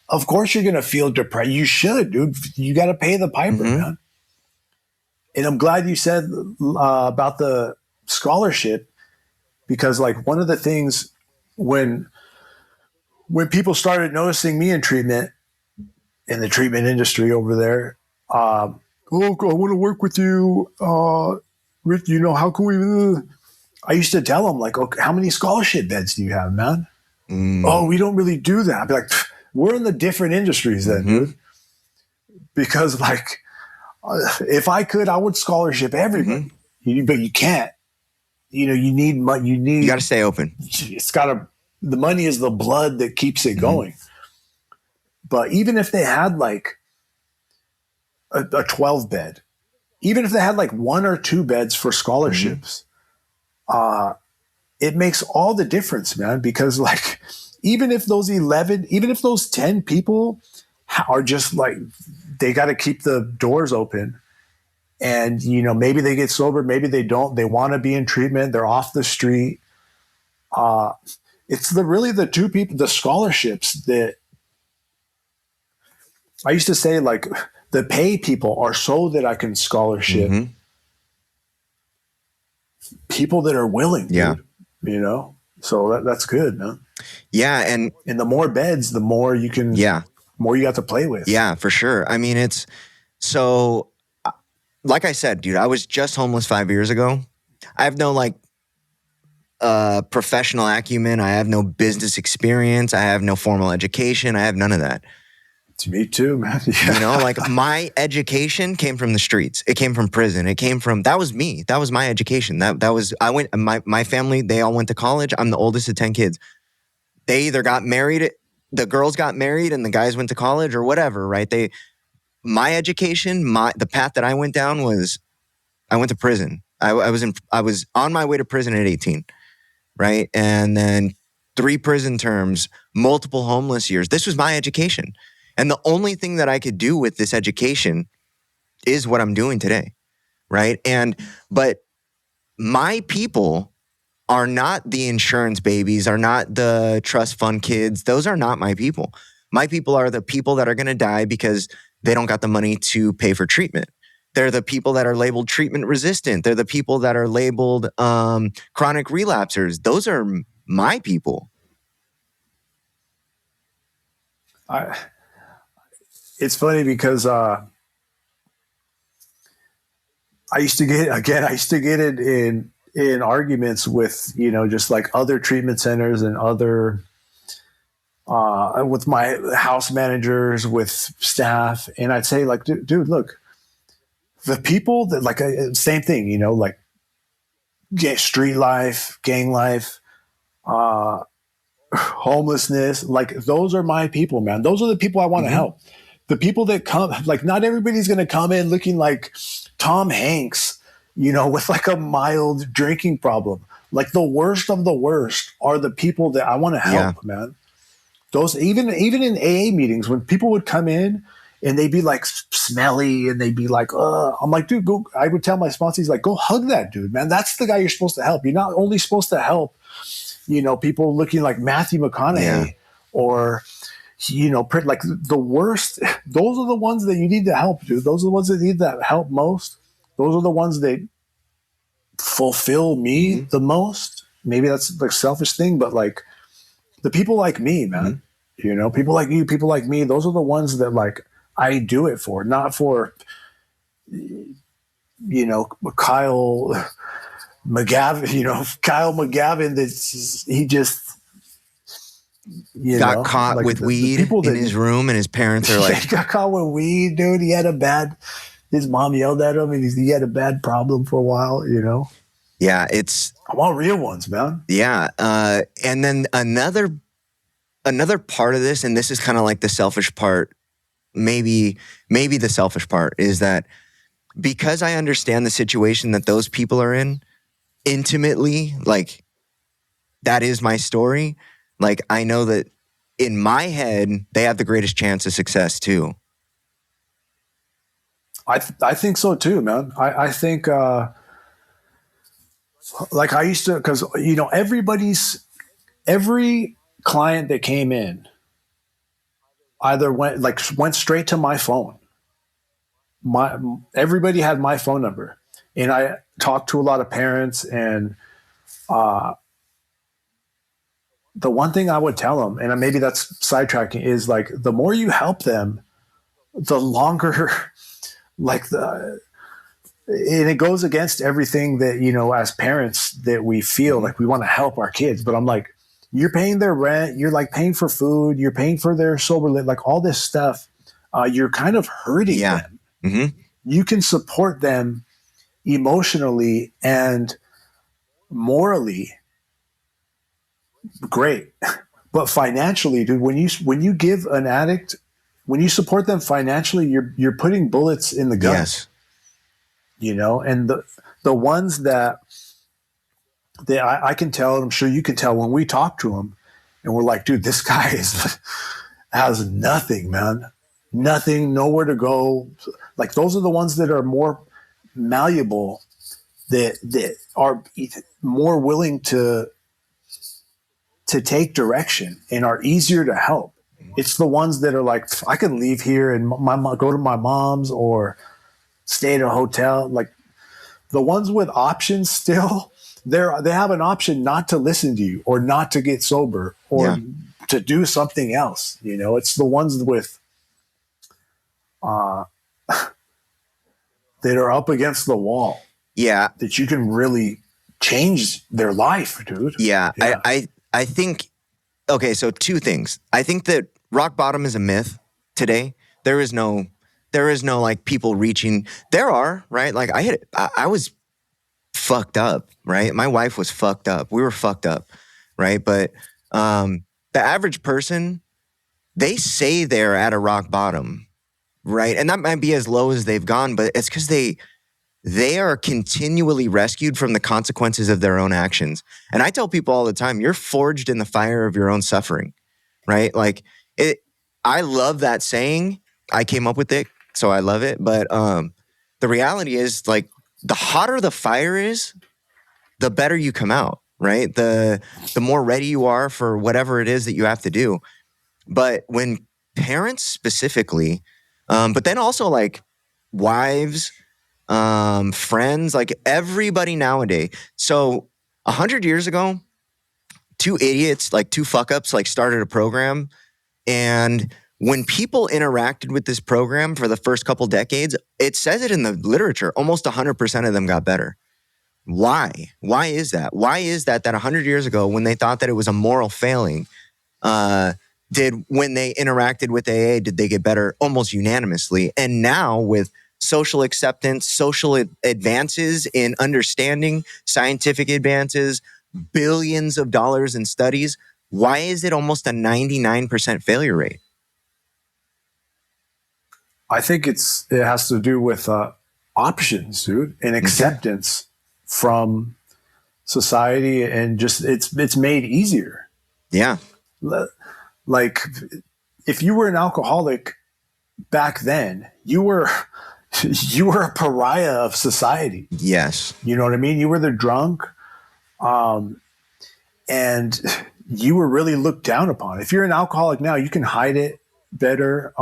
Of course you're going to feel depressed. You should, dude. You got to pay the piper, man. And I'm glad you said about the scholarship, because like one of the things when people started noticing me in treatment, in the treatment industry over there. Oh, I want to work with you. Rick, how can we? I used to tell them, like, okay, how many scholarship beds do you have, man? Oh, we don't really do that. I'd be like, we're in the different industries then, dude. Because, like, if I could, I would scholarship everybody. But you can't. You need money. You got to stay open. It's got to. The money is the blood that keeps it going. But even if they had like a 12 bed, even if they had like 1 or 2 beds for scholarships, it makes all the difference, man. Because like, even if those 10 people are just like, they got to keep the doors open, and maybe they get sober, maybe they don't. They want to be in treatment. They're off the street. It's really the 2 people, the scholarships that I used to say, like, the pay people are so that I can scholarship people that are willing. Yeah. Dude, so that's good, man. Yeah. And the more beds, the more you can, more you got to play with. Yeah, for sure. I mean, it's so, like I said, dude, I was just homeless 5 years ago. I have no like professional acumen. I have no business experience. I have no formal education. I have none of that. To me too, man. Like my education came from the streets. It came from prison. That was me. That was my education. My family, they all went to college. I'm the oldest of 10 kids. They either got married, the girls got married and the guys went to college or whatever, right? My education, the path that I went down was, I went to prison. I was on my way to prison at 18, right? And then 3 prison terms, multiple homeless years. This was my education. And the only thing that I could do with this education is what I'm doing today, right? But my people are not the insurance babies, are not the trust fund kids. Those are not my people. My people are the people that are going to die because they don't got the money to pay for treatment. They're the people that are labeled treatment resistant. They're the people that are labeled chronic relapsers. Those are my people. It's funny because I used to get it in arguments with, just like other treatment centers and other, with my house managers, with staff. And I'd say like, dude, look, the people that like, same thing, like street life, gang life, homelessness, like those are my people, man. Those are the people I want to help. The people that come, like not everybody's going to come in looking like Tom Hanks, with like a mild drinking problem. Like the worst of the worst are the people that I want to help, man. Those, even in AA meetings, when people would come in and they'd be like smelly and they'd be like, I'm like, dude, go. I would tell my sponsors, like, go hug that dude, man. That's the guy you're supposed to help. You're not only supposed to help, people looking like Matthew McConaughey or, like the worst. Those are the ones that you need to help, dude. Those are the ones that need that help most. Those are the ones that fulfill me the most. Maybe that's like selfish thing, but like the people like me, man, people like you, people like me, those are the ones that like I do it for, not for, Kyle McGavin, he just, got caught like with weed in his room, and his parents are like, he got caught with weed, dude. His mom yelled at him, and he had a bad problem for a while, Yeah, I want real ones, man. Yeah. And then another part of this, and this is kind of like the selfish part, maybe the selfish part, is that because I understand the situation that those people are in intimately, like that is my story. Like I know that in my head, they have the greatest chance of success too. I think so too, man. I think, like I used to, because every client that came in either went straight to my phone. Everybody had my phone number, and I talked to a lot of parents, and the one thing I would tell them, and maybe that's sidetracking, is like the more you help them, the longer, like and it goes against everything that, as parents that we feel like we want to help our kids. But I'm like, you're paying their rent, you're like paying for food, you're paying for their sober lit, like all this stuff. You're kind of hurting them. Mm-hmm. You can support them emotionally and morally, great. But financially, dude, when you give an addict, when you support them financially, you're putting bullets in the gun. Yes. And the ones that I can tell, and I'm sure you can tell when we talk to them, and we're like, dude, this guy has nothing, man, nothing, nowhere to go. Like those are the ones that are more malleable, that are more willing to take direction and are easier to help. It's the ones that are like, I can leave here and go to my mom's or stay at a hotel. Like the ones with options still, they have an option not to listen to you or not to get sober or to do something else. It's the ones with that are up against the wall. Yeah. That you can really change their life, dude. Yeah. I think, okay, so two things. I think that rock bottom is a myth today. There is no like people reaching. There are, right? Like I was fucked up, right? My wife was fucked up. We were fucked up, right? But the average person, they say they're at a rock bottom, right? And that might be as low as they've gone, but it's because they are continually rescued from the consequences of their own actions. And I tell people all the time, you're forged in the fire of your own suffering, right? Like I love that saying. I came up with it, so I love it. But the reality is, like, the hotter the fire is, the better you come out, right? The more ready you are for whatever it is that you have to do. But when parents specifically, but then also like wives, friends, like everybody nowadays. So 100 years ago, two idiots, like two fuck-ups, like started a program. And when people interacted with this program for the first couple decades, it says it in the literature, almost 100% of them got better. Why? Why is that? Why is that 100 years ago, when they thought that it was a moral failing, when they interacted with AA, did they get better almost unanimously? And now with social acceptance, social advances in understanding, scientific advances, billions of dollars in studies, why is it almost a 99% failure rate? I think it has to do with options, dude, and acceptance from society, and just it's made easier. Yeah. Like if you were an alcoholic back then, you were a pariah of society. Yes. You know what I mean? You were the drunk, and you were really looked down upon. If you're an alcoholic now, you can hide it better.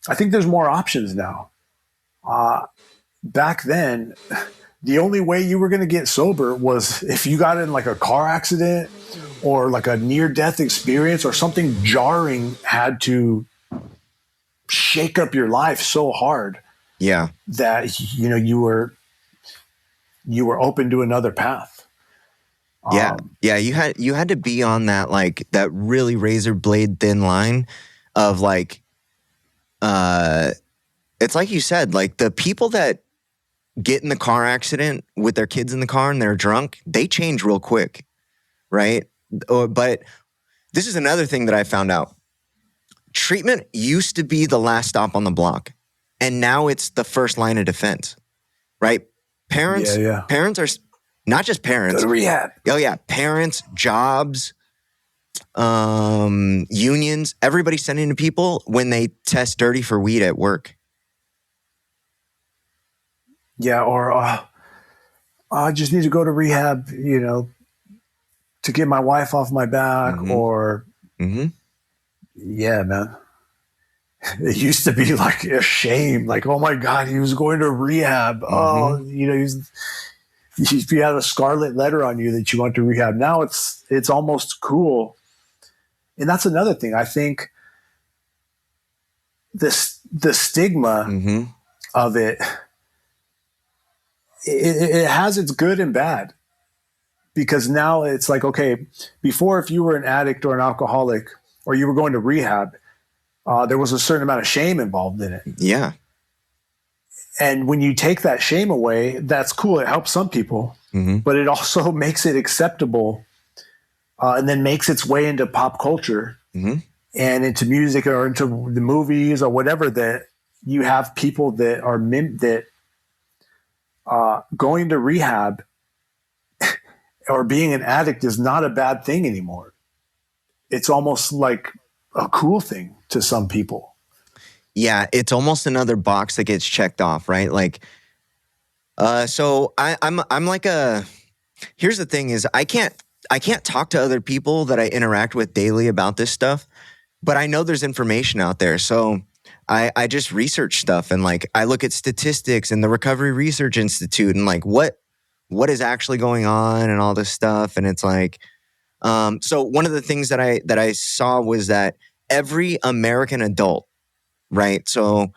I think there's more options now. Back then, the only way you were going to get sober was if you got in like a car accident or like a near-death experience, or something jarring had to shake up your life so hard, that you were open to another path. You had to be on that, like, that really razor blade thin line of like, it's like you said, like the people that get in the car accident with their kids in the car and they're drunk, they change real quick, right? But this is another thing that I found out. Treatment used to be the last stop on the block, and now it's the first line of defense, right? Parents are not just parents. Go to rehab. Oh yeah, parents, jobs, unions, everybody sending to people when they test dirty for weed at work. Yeah, or I just need to go to rehab, to get my wife off my back, or yeah, man. It used to be like a shame, like, oh my God, he was going to rehab. Oh, you had a scarlet letter on you that you went to rehab. Now it's almost cool. And that's another thing. I think the stigma of it has its good and bad, because now it's like, okay, before, if you were an addict or an alcoholic or you were going to rehab, there was a certain amount of shame involved in it. Yeah. And when you take that shame away, that's cool. It helps some people, but it also makes it acceptable, and then makes its way into pop culture and into music or into the movies or whatever, that you have people that are going to rehab or being an addict is not a bad thing anymore. It's almost like a cool thing to some people. Yeah, it's almost another box that gets checked off, right? Like, so I'm like here's the thing is I can't talk to other people that I interact with daily about this stuff, but I know there's information out there. So I just research stuff, and like I look at statistics and the Recovery Research Institute and like what is actually going on and all this stuff. And it's like, so one of the things that I saw was that every American adult, right? So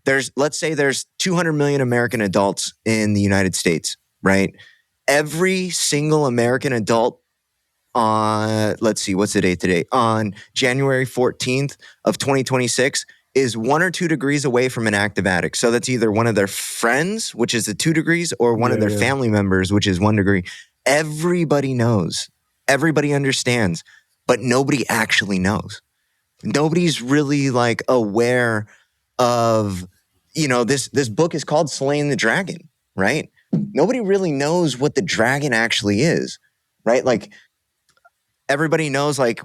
let's say there's 200 million American adults in the United States, right? Every single American adult let's see, what's the date today? On January 14th of 2026 is 1 or 2 degrees away from an active addict. So that's either one of their friends, which is the 2 degrees, or one of their family members, which is 1 degree. Everybody knows. Everybody understands, but nobody actually knows. Nobody's really like aware of, this book is called Slaying the Dragon, right? Nobody really knows what the dragon actually is, right? Like everybody knows, like,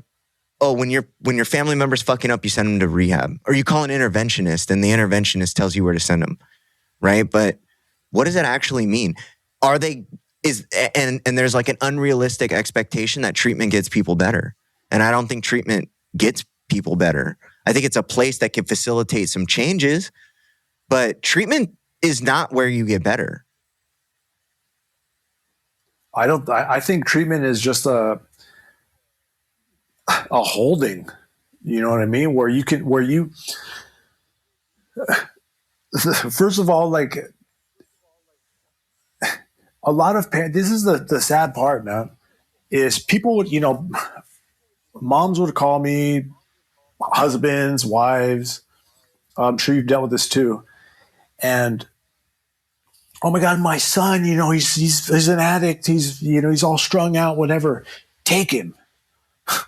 oh, when your family member's fucking up, you send them to rehab, or you call an interventionist and the interventionist tells you where to send them, right? But what does that actually mean? And there's like an unrealistic expectation that treatment gets people better. And I don't think treatment gets people better. I think it's a place that can facilitate some changes, but treatment is not where you get better. I think treatment is just a holding, you know what I mean? First of all, like a lot of parents, this is the sad part, man, is people would, moms would call me, husbands, wives. I'm sure you've dealt with this too. And, oh my God, my son, he's an addict. He's all strung out, whatever. Take him.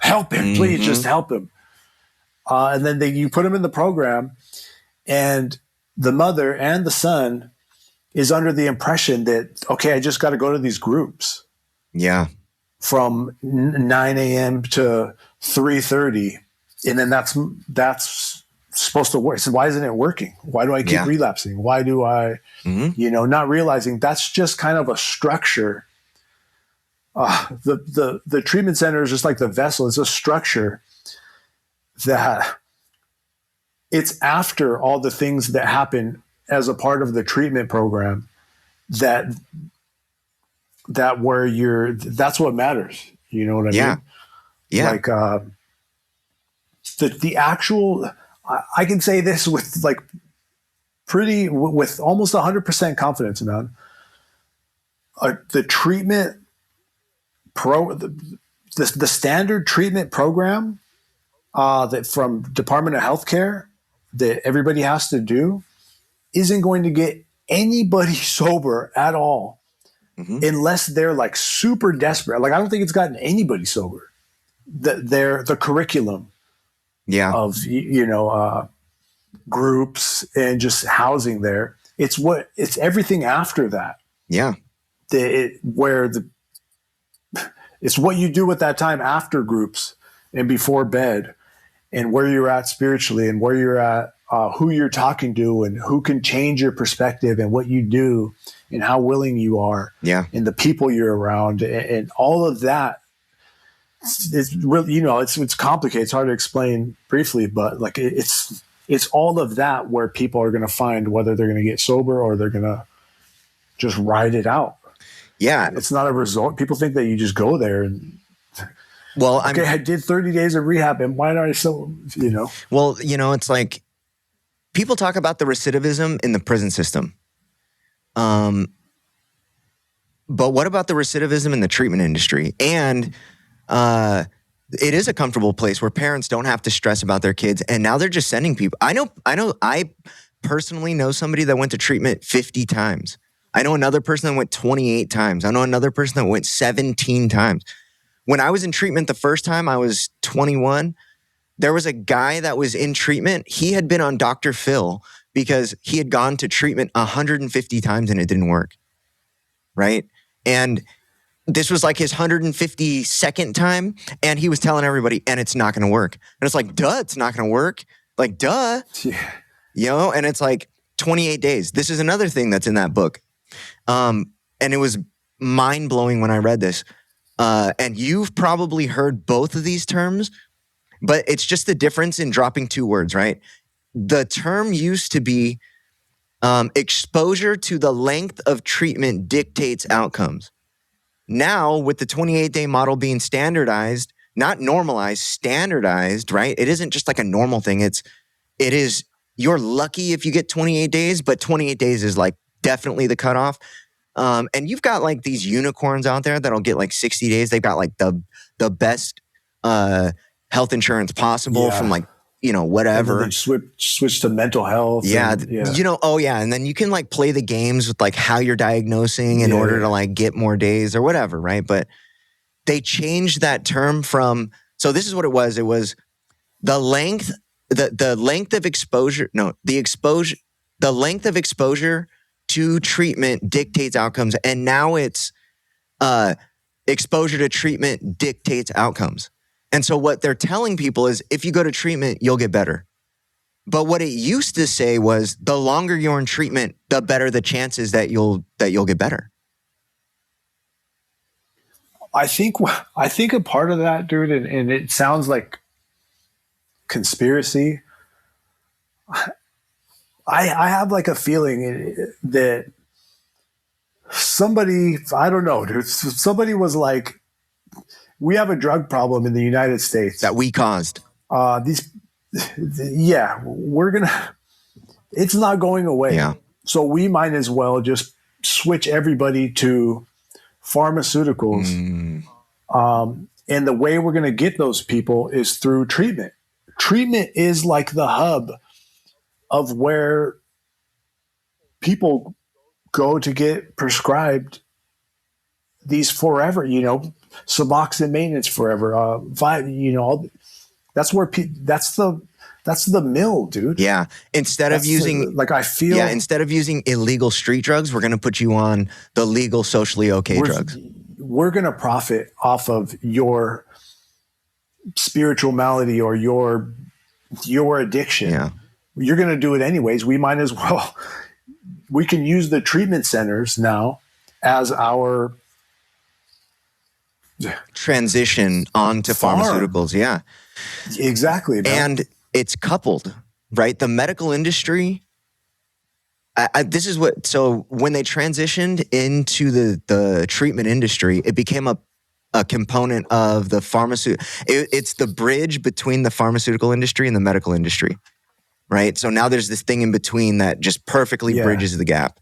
Help him, please, just help him. And then you put him in the program, and the mother and the son is under the impression that, okay, I just got to go to these groups. Yeah. From 9 a.m. to 3:30. And then that's supposed to work. So why isn't it working? Why do I keep relapsing? Why do I, not realizing that's just kind of a structure. The treatment center is just like the vessel. It's a structure that it's after all the things that happen as a part of the treatment program that's what matters. You know what I mean? Yeah. Like, the actual, I can say this with like with almost 100% confidence, man. The treatment the standard treatment program that from Department of Healthcare that everybody has to do isn't going to get anybody sober at all unless they're like super desperate. Like I don't think it's gotten anybody sober. The curriculum of groups and just housing there. It's everything after that. Yeah. It's what you do at that time after groups and before bed, and where you're at spiritually, and where you're at, who you're talking to, and who can change your perspective, and what you do, and how willing you are, and the people you're around, and all of that. It's really, it's complicated. It's hard to explain briefly, but like it's all of that where people are going to find whether they're going to get sober or they're going to just ride it out. Yeah. It's not a resort. People think that you just go there and, I did 30 days of rehab and why not I still, Well, it's like people talk about the recidivism in the prison system. But what about the recidivism in the treatment industry? And it is a comfortable place where parents don't have to stress about their kids, and now they're just sending people. I personally know somebody that went to treatment 50 times. I know another person that went 28 times. I know another person that went 17 times. When I was in treatment the first time, I was 21. There was a guy that was in treatment. He had been on Dr. Phil because he had gone to treatment 150 times and it didn't work. Right? And this was like his 152nd time, and he was telling everybody, and it's not going to work. And it's like, duh, it's not going to work. Like, duh. Yeah. You know, and it's like 28 days. This is another thing that's in that book. And it was mind-blowing when I read this. And you've probably heard both of these terms, but it's just the difference in dropping two words, right? The term used to be exposure to the length of treatment dictates outcomes. Now, with the 28-day model being standardized, not normalized, standardized, right? It isn't just like a normal thing. It is, you're lucky if you get 28 days, but 28 days is like definitely the cutoff. And you've got like these unicorns out there that'll get like 60 days. They've got like the best health insurance possible from like, you know, whatever. And then switch to mental health. Yeah, you know, and then you can like play the games with like how you're diagnosing in order to like get more days or whatever, right? But they changed that term from, so this is what it was. It was the length, the length of exposure, the length of exposure to treatment dictates outcomes. And now it's exposure to treatment dictates outcomes. And so what they're telling people is if you go to treatment, you'll get better. But what it used to say was the longer you're in treatment, the better the chances that you'll get better. I think a part of that, dude, and it sounds like conspiracy. I have like a feeling that somebody, I don't know, dude, somebody was like, we have a drug problem in the United States that we caused. It's not going away. Yeah. So we might as well just switch everybody to pharmaceuticals. And the way we're going to get those people is through treatment. Treatment is like the hub of where people go to get prescribed these forever, Suboxone maintenance forever. That's where that's the mill, dude. Yeah. Instead of using illegal street drugs, we're going to put you on the legal, socially okay drugs. We're going to profit off of your spiritual malady or your addiction. Yeah. You're going to do it anyways. We might as well. We can use the treatment centers now as our transition onto pharmaceuticals. Yeah, exactly. Bro. And it's coupled, right? The medical industry. This is what. So when they transitioned into the treatment industry, it became a component of the pharmaceutical. It's the bridge between the pharmaceutical industry and the medical industry, right? So now there's this thing in between that just perfectly bridges the gap.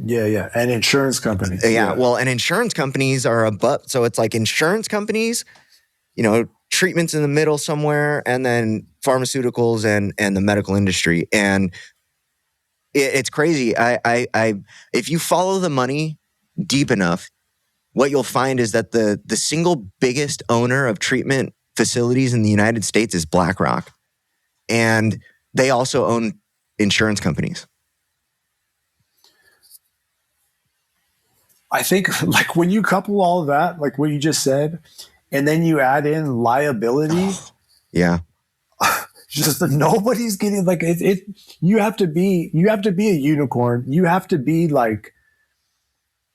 Yeah. And insurance companies. Yeah. Well, and insurance companies are above. So it's like insurance companies, treatments in the middle somewhere, and then pharmaceuticals and the medical industry. And it's crazy. If you follow the money deep enough, what you'll find is that the single biggest owner of treatment facilities in the United States is BlackRock. And they also own insurance companies. I think like when you couple all of that, like what you just said, and then you add in liability. Yeah. Just nobody's getting like it. You have to be a unicorn. You have to be like,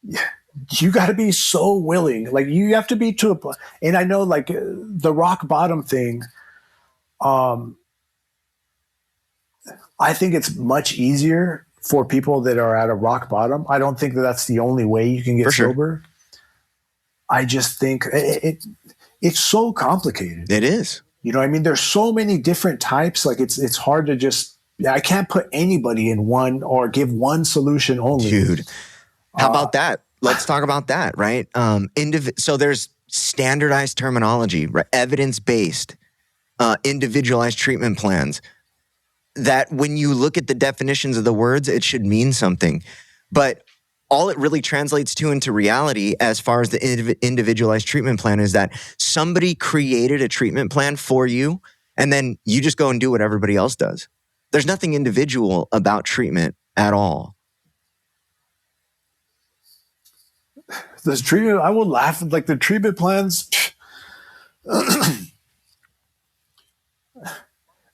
you got to be so willing. Like you have to be to a point. And I know like the rock bottom thing. I think it's much easier for people that are at a rock bottom. I don't think that that's the only way you can get sober. I just think it's so complicated. It is. You know what I mean? There's so many different types. Like it's hard to just, I can't put anybody in one or give one solution only. Dude, how about that? Let's talk about that, right? So there's standardized terminology, right? Evidence-based, individualized treatment plans that when you look at the definitions of the words, it should mean something. But all it really translates to into reality as far as the individualized treatment plan is that somebody created a treatment plan for you, and then you just go and do what everybody else does. There's nothing individual about treatment at all. This treatment, I will laugh at like the treatment plans.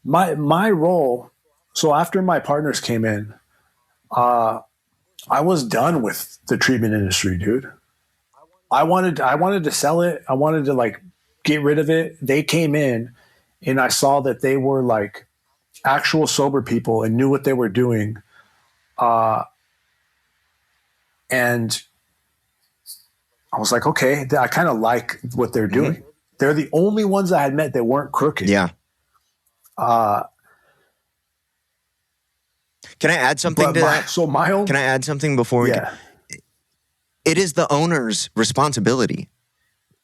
my role. So after my partners came in, I was done with the treatment industry, dude. I wanted to sell it. I wanted to like get rid of it. They came in, and I saw that they were like actual sober people and knew what they were doing. And I was like, okay, I kind of like what they're doing. Mm-hmm. They're the only ones I had met that weren't crooked. Yeah. Can I add something to that? So my own. Can I add something before we? Yeah. It is the owner's responsibility.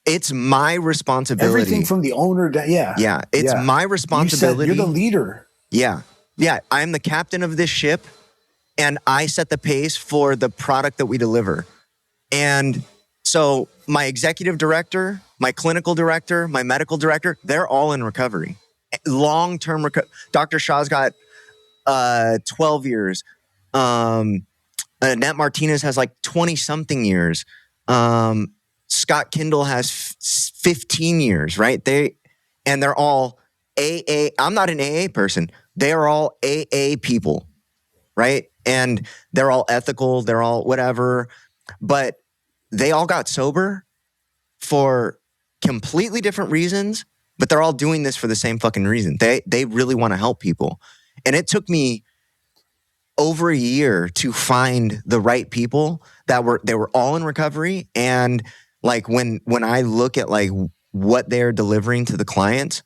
It's my responsibility. Everything from the owner. Yeah. It's my responsibility. You're the leader. Yeah. I'm the captain of this ship, and I set the pace for the product that we deliver. And so my executive director, my clinical director, my medical director, they're all in recovery. Long-term recovery. Dr. Shaw's got 12 years. Annette Martinez has like 20-something years. Scott Kindle has 15 years, right? They're all AA. I'm not an AA person. They are all AA people, right? And they're all ethical. They're all whatever. But they all got sober for completely different reasons, but they're all doing this for the same fucking reason. They really want to help people. And it took me over a year to find the right people they were all in recovery. And like when I look at like what they're delivering to the clients,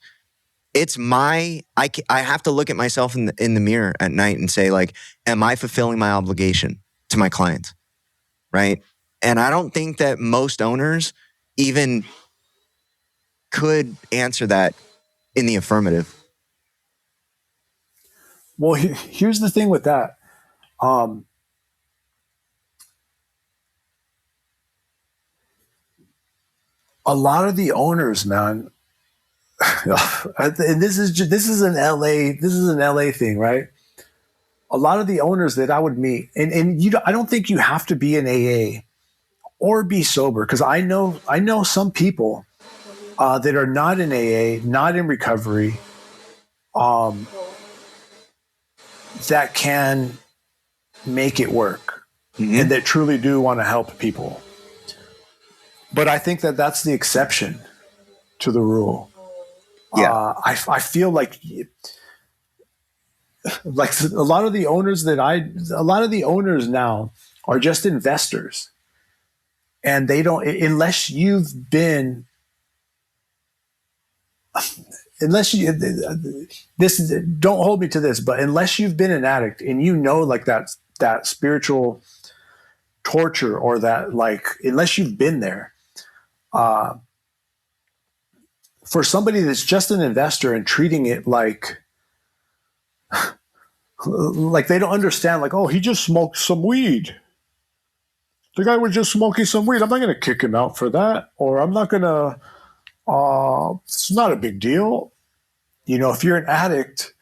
it's I have to look at myself in the mirror at night and say like, am I fulfilling my obligation to my clients? Right. And I don't think that most owners even could answer that in the affirmative. Well, here's the thing with that. A lot of the owners, man, and this is an LA thing, right? A lot of the owners that I would meet, and I don't think you have to be an AA or be sober, because I know some people that are not in AA, not in recovery, that can make it work, mm-hmm. and that truly do want to help people. But I think that that's the exception to the rule. Yeah, I feel like a lot of the owners now are just investors, and they don't, unless you've been, don't hold me to this, but unless you've been an addict and you know like that spiritual torture, or that like, unless you've been there, for somebody that's just an investor and treating it like they don't understand, like, oh, he just smoked some weed. The guy was just smoking some weed. I'm not going to kick him out for that, or I'm not going to, it's not a big deal. You know, if you're an addict,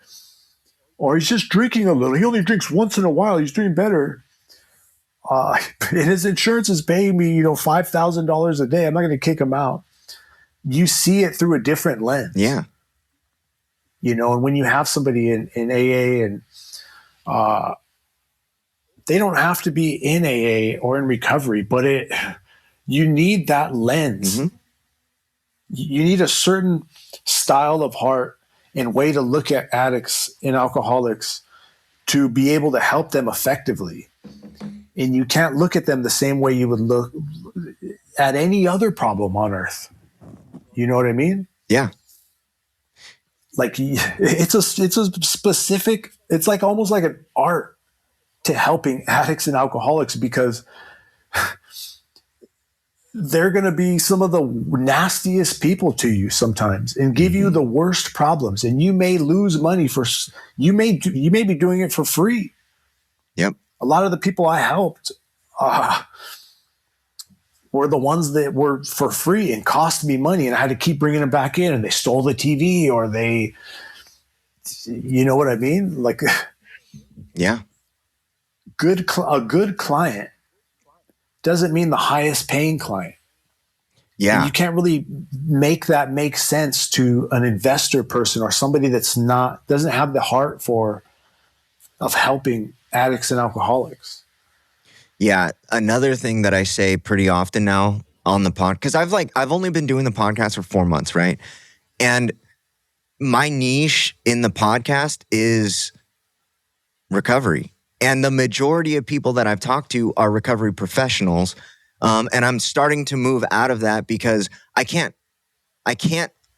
or he's just drinking a little, he only drinks once in a while, he's doing better. And his insurance is paying me, $5,000 a day. I'm not going to kick him out. You see it through a different lens. Yeah. And when you have somebody in AA, and they don't have to be in AA or in recovery, but you need that lens. Mm-hmm. You need a certain style of heart and way to look at addicts and alcoholics to be able to help them effectively. And you can't look at them the same way you would look at any other problem on earth. You know what I mean? Yeah. Like, it's a specific it's like almost like an art to helping addicts and alcoholics, because they're going to be some of the nastiest people to you sometimes and give you the worst problems. And you may lose money you may be doing it for free. Yep. A lot of the people I helped were the ones that were for free and cost me money, and I had to keep bringing them back in, and they stole the TV, or they, you know what I mean? Like, yeah, a good client doesn't mean the highest paying client. Yeah. And you can't really make that make sense to an investor person or somebody doesn't have the heart of helping addicts and alcoholics. Yeah. Another thing that I say pretty often now on the pod, because I've only been doing the podcast for 4 months, right? And my niche in the podcast is recovery. And the majority of people that I've talked to are recovery professionals. And I'm starting to move out of that because I can't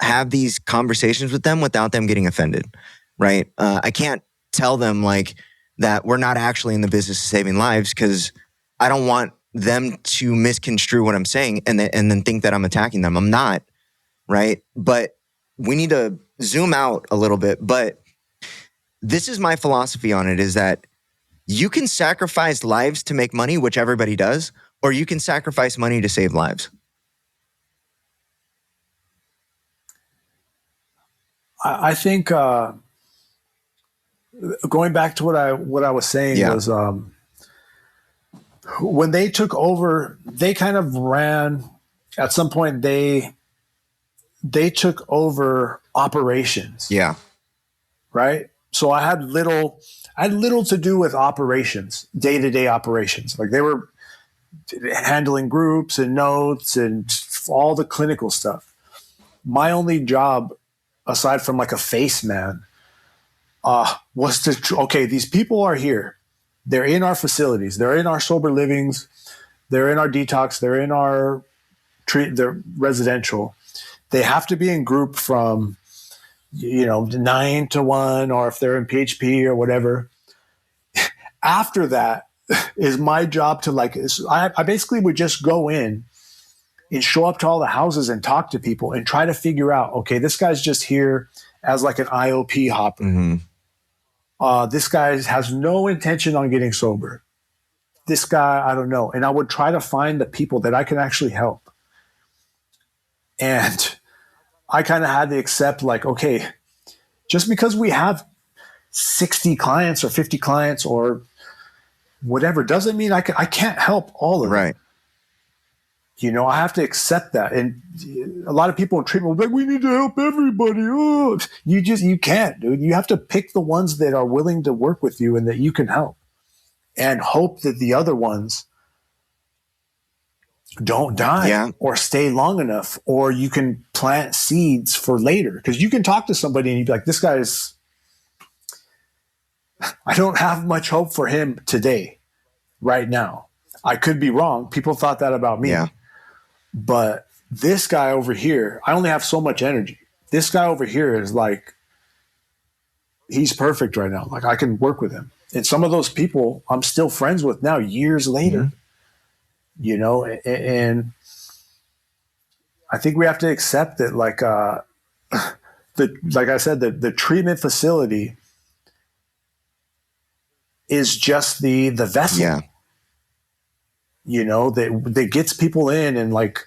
have these conversations with them without them getting offended, right? I can't tell them like that we're not actually in the business of saving lives, because I don't want them to misconstrue what I'm saying and then think that I'm attacking them. I'm not, right? But we need to zoom out a little bit. But this is my philosophy on it, is that you can sacrifice lives to make money, which everybody does, or you can sacrifice money to save lives. I think going back to what I was saying was when they took over, they kind of ran. At some point, they took over operations. Yeah. Right. So I had little to do with operations, day-to-day operations. Like, they were handling groups and notes and all the clinical stuff. My only job, aside from like a face man, was to, these people are here. They're in our facilities. They're in our sober livings. They're in our detox. They're in our they're residential. They have to be in group from, 9 to 1, or if they're in PHP or whatever. After that is my job to I basically would just go in and show up to all the houses and talk to people and try to figure out, okay, this guy's just here as like an IOP hopper. Mm-hmm. This guy has no intention on getting sober. This guy, I don't know. And I would try to find the people that I can actually help. And I kind of had to accept, like, okay, just because we have 60 clients or 50 clients or whatever doesn't mean I can't help all of them. Right. I have to accept that. And a lot of people in treatment will be like, we need to help everybody. Oh, you can't, dude. You have to pick the ones that are willing to work with you and that you can help, and hope that the other ones don't die or stay long enough, or you can plant seeds for later. Because you can talk to somebody and you'd be like, this guy's, I don't have much hope for him today, right now. I could be wrong. People thought that about me. Yeah. But this guy over here, I only have so much energy. This guy over here is like, he's perfect right now. Like, I can work with him. And some of those people I'm still friends with now, years later. Mm-hmm. And I think we have to accept that, like I said, the treatment facility is just the vessel. Yeah. That gets people in and like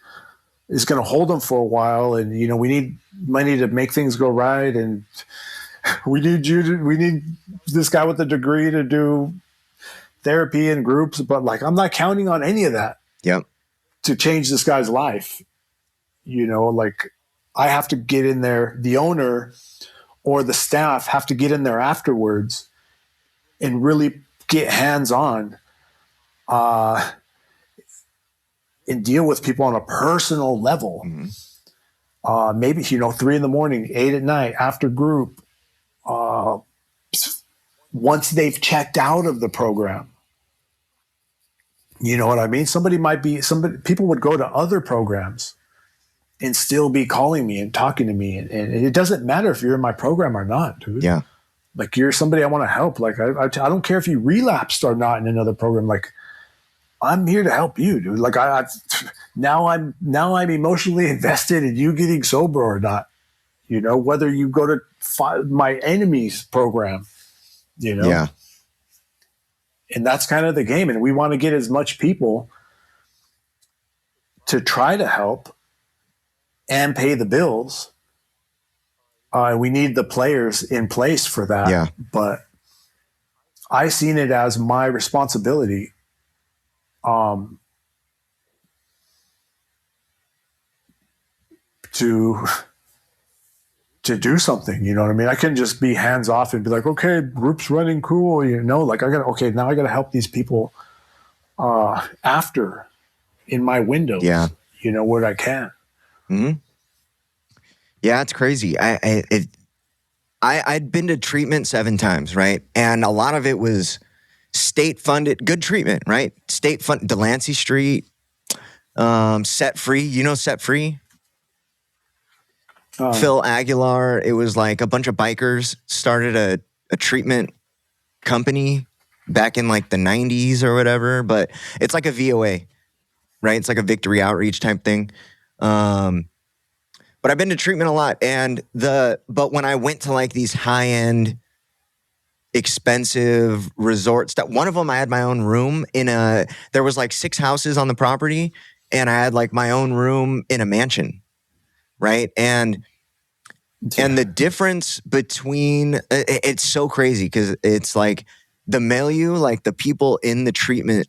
is going to hold them for a while. And, we need money to make things go right. And we need this guy with a degree to do therapy in groups. But like, I'm not counting on any of that. Yep. To change this guy's life. Like, I have to get in there. The owner or the staff have to get in there afterwards and really get hands-on and deal with people on a personal level. Mm-hmm. Maybe, 3 a.m, 8 at night, after group, once they've checked out of the program. You know what I mean? People would go to other programs and still be calling me and talking to me. And it doesn't matter if you're in my program or not, dude. Yeah. Like, you're somebody I want to help. Like, I don't care if you relapsed or not in another program. Like, I'm here to help you, dude. Like, now I'm emotionally invested in you getting sober or not. You know, whether you go to my enemy's program, you know, Yeah. and that's kind of the game. And we want to get as much people to try to help and pay the bills. We need the players in place for that. Yeah. But I seen it as my responsibility to do something, you know what I mean? I couldn't just be hands off and be like, okay, group's running cool, you know, like now I gotta help these people after in my windows, Yeah. you know, what I can. Mm-hmm. Yeah, it's crazy. I'd been to treatment 7 times, right? And a lot of it was state funded, good treatment, right? State funded, Delancey Street, Set Free. You know Set Free? Phil Aguilar. It was like a bunch of bikers started a treatment company back in like the 90s or whatever. But it's like a VOA, right? It's like a victory outreach type thing. But I've been to treatment a lot, but when I went to like these high end, expensive resorts, that one of them I had my own room there was like 6 houses on the property, and I had like my own room in a mansion, right? And the difference between it's so crazy because it's like the milieu, like the people in the treatment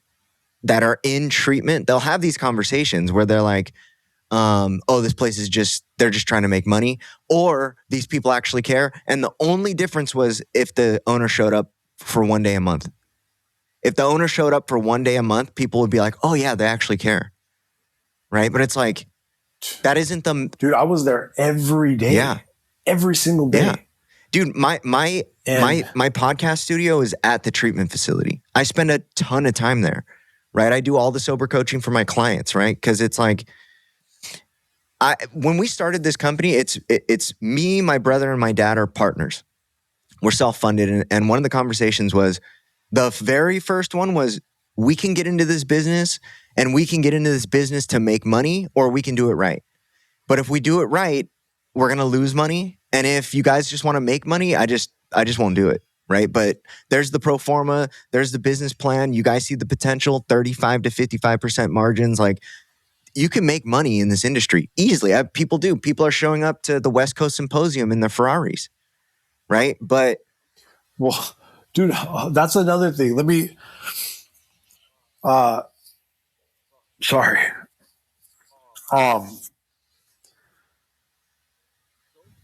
that are in treatment, they'll have these conversations where they're like, oh, this place is they're just trying to make money, or these people actually care. And the only difference was if the owner showed up for 1 day a month. If the owner showed up for 1 day a month, people would be like, oh yeah, they actually care. Right? But it's like, that isn't dude, I was there every day. Yeah. Every single day. Yeah. Dude, my podcast studio is at the treatment facility. I spend a ton of time there, right? I do all the sober coaching for my clients, right? Because it's like, when we started this company, it's me, my brother, and my dad are partners. We're self-funded. And one of the conversations was, the very first one was, we can get into this business and we can get into this business to make money, or we can do it right. But if we do it right, we're going to lose money. And if you guys just want to make money, I just won't do it. Right. But there's the pro forma, there's the business plan. You guys see the potential, 35 to 55% margins. Like, you can make money in this industry easily. People do. People are showing up to the West Coast Symposium in their Ferraris, right? But, well, dude, that's another thing. Let me, sorry.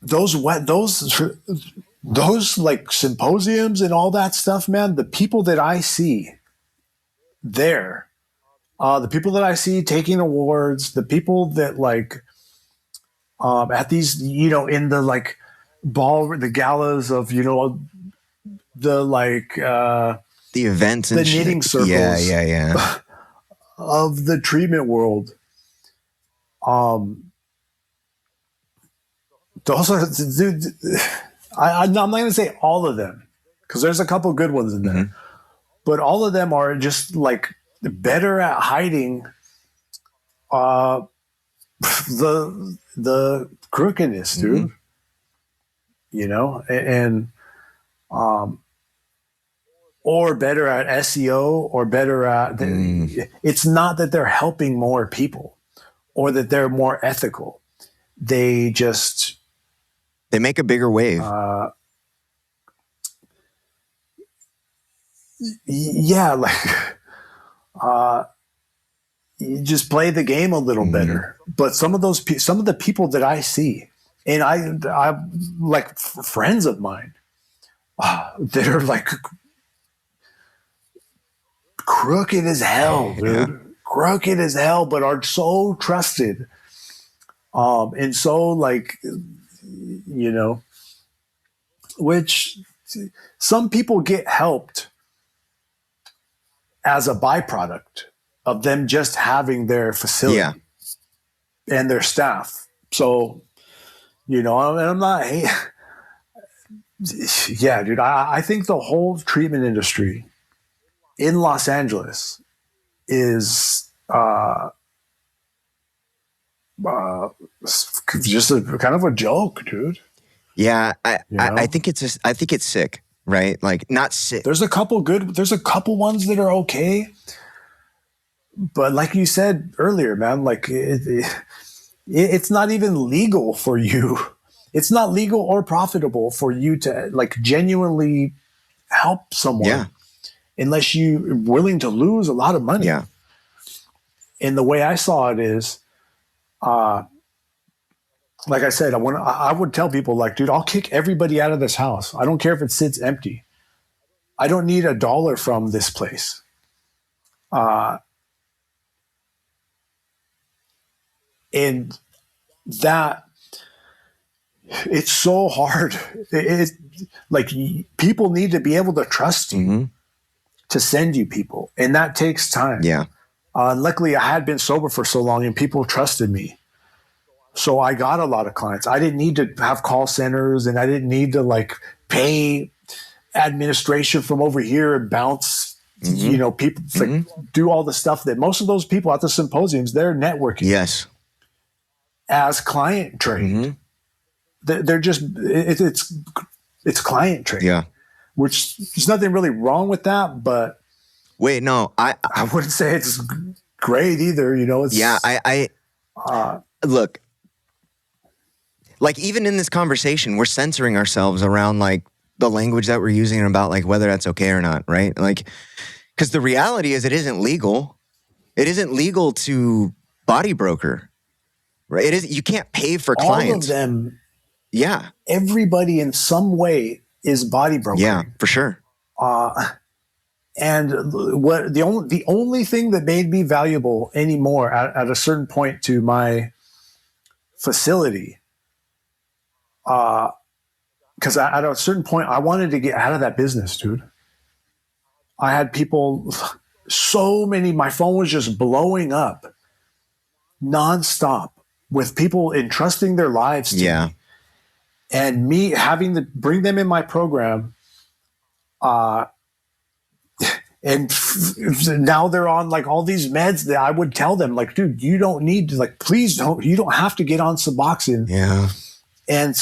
Those like symposiums and all that stuff, man, the people that I see there, the people that I see taking awards, the people that like at these, you know, in the like the galas of, you know, the like the events and the knitting circles, yeah, of the treatment world. Those are, dude, I'm not going to say all of them, because there's a couple good ones in there, mm-hmm. but all of them are just like better at hiding the crookedness, dude. Mm-hmm. You know, and or better at SEO, or better at it's not that they're helping more people or that they're more ethical. They make a bigger wave. Yeah, like you just play the game a little better. But some of the people that I see, and I like friends of mine that are like crooked as hell, dude. Yeah. Crooked as hell, but are so trusted. And so like, you know, which some people get helped as a byproduct of them just having their facility and their staff. So, you know, I'm not Yeah, dude. I think the whole treatment industry in Los Angeles is just a kind of a joke, dude. Yeah, You know, I think it's just, I think it's sick, right? Like not sick. there's a couple ones that are okay, but like you said earlier, man, like it's not even legal for you. It's not legal or profitable for you to like genuinely help someone Yeah, unless you're willing to lose a lot of money. yeah, And the way I saw it is, like I said, I would tell people like, dude, I'll kick everybody out of this house. I don't care if it sits empty. I don't need $1 from this place. And that it's so hard. It's like people need to be able to trust you to send you people, and that takes time. yeah, Luckily, I had been sober for so long, and people trusted me. So I got a lot of clients. I didn't need to have call centers, and I didn't need to like pay administration from over here and bounce. You know, people like do all the stuff that most of those people at the symposiums, they're networking. yes, As client trained. They're just it's client trained. yeah. Which there's nothing really wrong with that, but Wait, no, I wouldn't say it's great either. You know, it's I look, like even in this conversation, we're censoring ourselves around like the language that we're using and about like whether that's okay or not, right? Like, because the reality is it isn't legal. It isn't legal to body broker, right? It is. You can't pay for clients. All of them. Yeah. Everybody in some way is body brokering. Yeah, for sure. And what the only thing that made me valuable anymore at a certain point to my facility, because at a certain point I wanted to get out of that business, dude. I had people, so many. My phone was just blowing up, nonstop, with people entrusting their lives to me. And me having to bring them in my program, and now they're on like all these meds that I would tell them like, dude, you don't need to like, please don't, you don't have to get on Suboxone. Yeah. And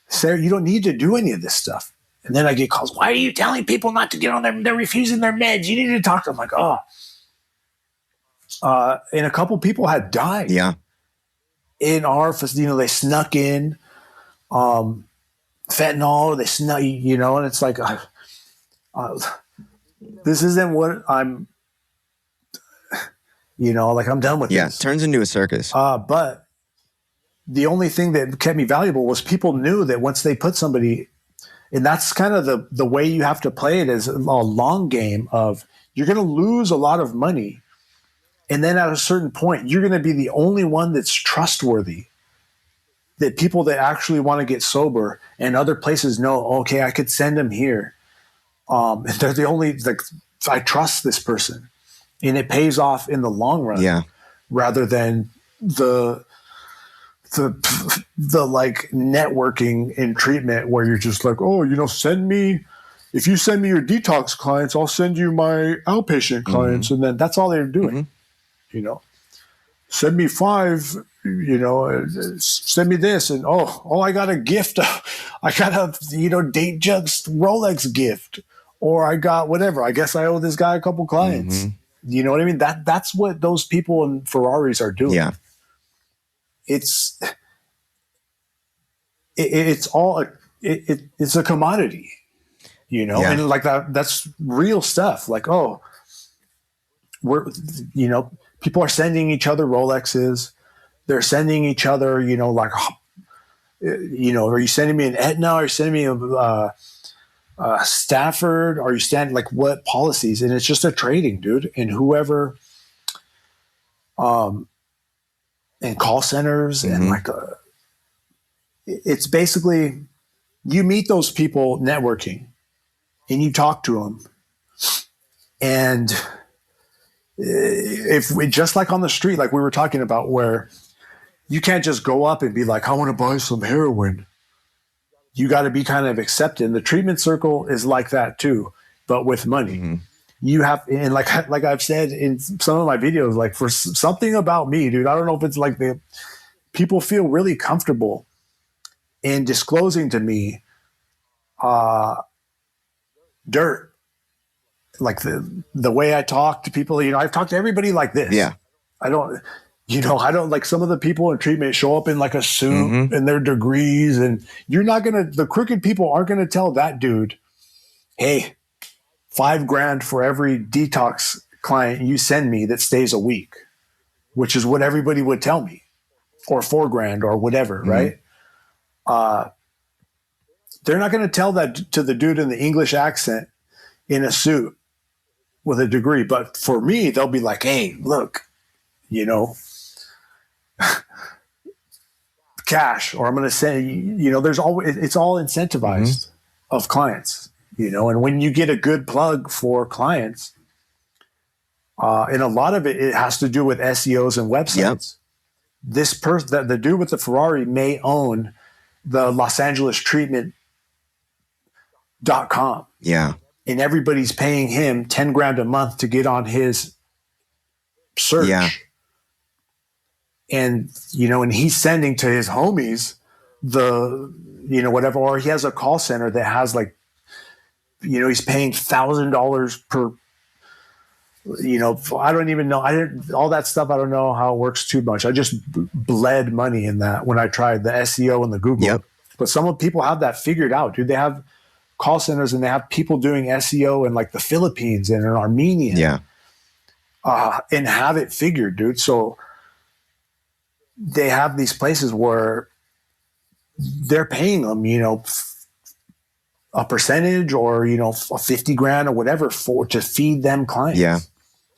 Sarah, you don't need to do any of this stuff. And then I get calls. Why are you telling people not to get on them? They're refusing their meds. You need to talk to them. I'm like, oh. And a couple people had died. Yeah. In our, you know, they snuck in fentanyl. They snuck, you know, and it's like, this isn't what I'm, you know, like I'm done with this. Yeah, it turns into a circus. But the only thing that kept me valuable was people knew that once they put somebody, and that's kind of the way you have to play it, is a long game of you're going to lose a lot of money. And then at a certain point, you're going to be the only one that's trustworthy, that people that actually want to get sober and other places know, okay, I could send them here. They're the only, like, I trust this person, and it pays off in the long run. Yeah. Rather than the like networking in treatment where you're just like, oh, you know, if you send me your detox clients, I'll send you my outpatient clients. And then that's all they're doing, you know, send me 5, you know, send me this. And, oh, I got a gift. I got a, you know, Date Jugs Rolex gift, or I got whatever. I guess I owe this guy a couple clients. You know what I mean? That's what those people in Ferraris are doing. Yeah. It's a commodity, you know, and like that's real stuff. Like, oh, you know, people are sending each other Rolexes. They're sending each other, you know, like, you know, are you sending me an Aetna? Are you sending me a Stafford? Are you sending like what policies? And it's just a trading, dude. And whoever, and call centers and like, it's basically you meet those people networking and you talk to them. And if we, just like on the street, like we were talking about, where you can't just go up and be like, I want to buy some heroin. you got to be kind of accepted. And the treatment circle is like that too, but with money. Mm-hmm. You have, and like I've said in some of my videos, like for something about me, dude, I don't know if it's like people feel really comfortable in disclosing to me dirt, like the way I talk to people. I've talked to everybody like this. Yeah. I don't like some of the people in treatment show up in like a suit Mm-hmm. and their degrees, and the crooked people aren't gonna tell that dude, hey, $5,000 for every detox client you send me that stays a week, which is what everybody would tell me, or $4,000 or whatever, Mm-hmm. right? They're not going to tell that to the dude in the English accent in a suit with a degree. But for me, they'll be like, hey, look, cash, or I'm going to say, there's always, it's all incentivized of clients, and when you get a good plug for clients, and a lot of it has to do with SEOs and websites. Yep. This person, the dude with the Ferrari may own the Los Angeles treatment.com. Yeah. And everybody's paying him $10,000 a month to get on his search. Yeah. And, and he's sending to his homies whatever, or he has a call center that has like, he's paying $1,000 per, I don't even know. All that stuff. I don't know how it works too much. I just bled money in that when I tried the SEO and the Google. Yep. But some people have that figured out, dude. They have call centers and they have people doing SEO in like the Philippines and in Armenia. Yeah. And have it figured, dude. So they have these places where they're paying them, a percentage or, $50,000 or whatever to feed them clients. Yeah.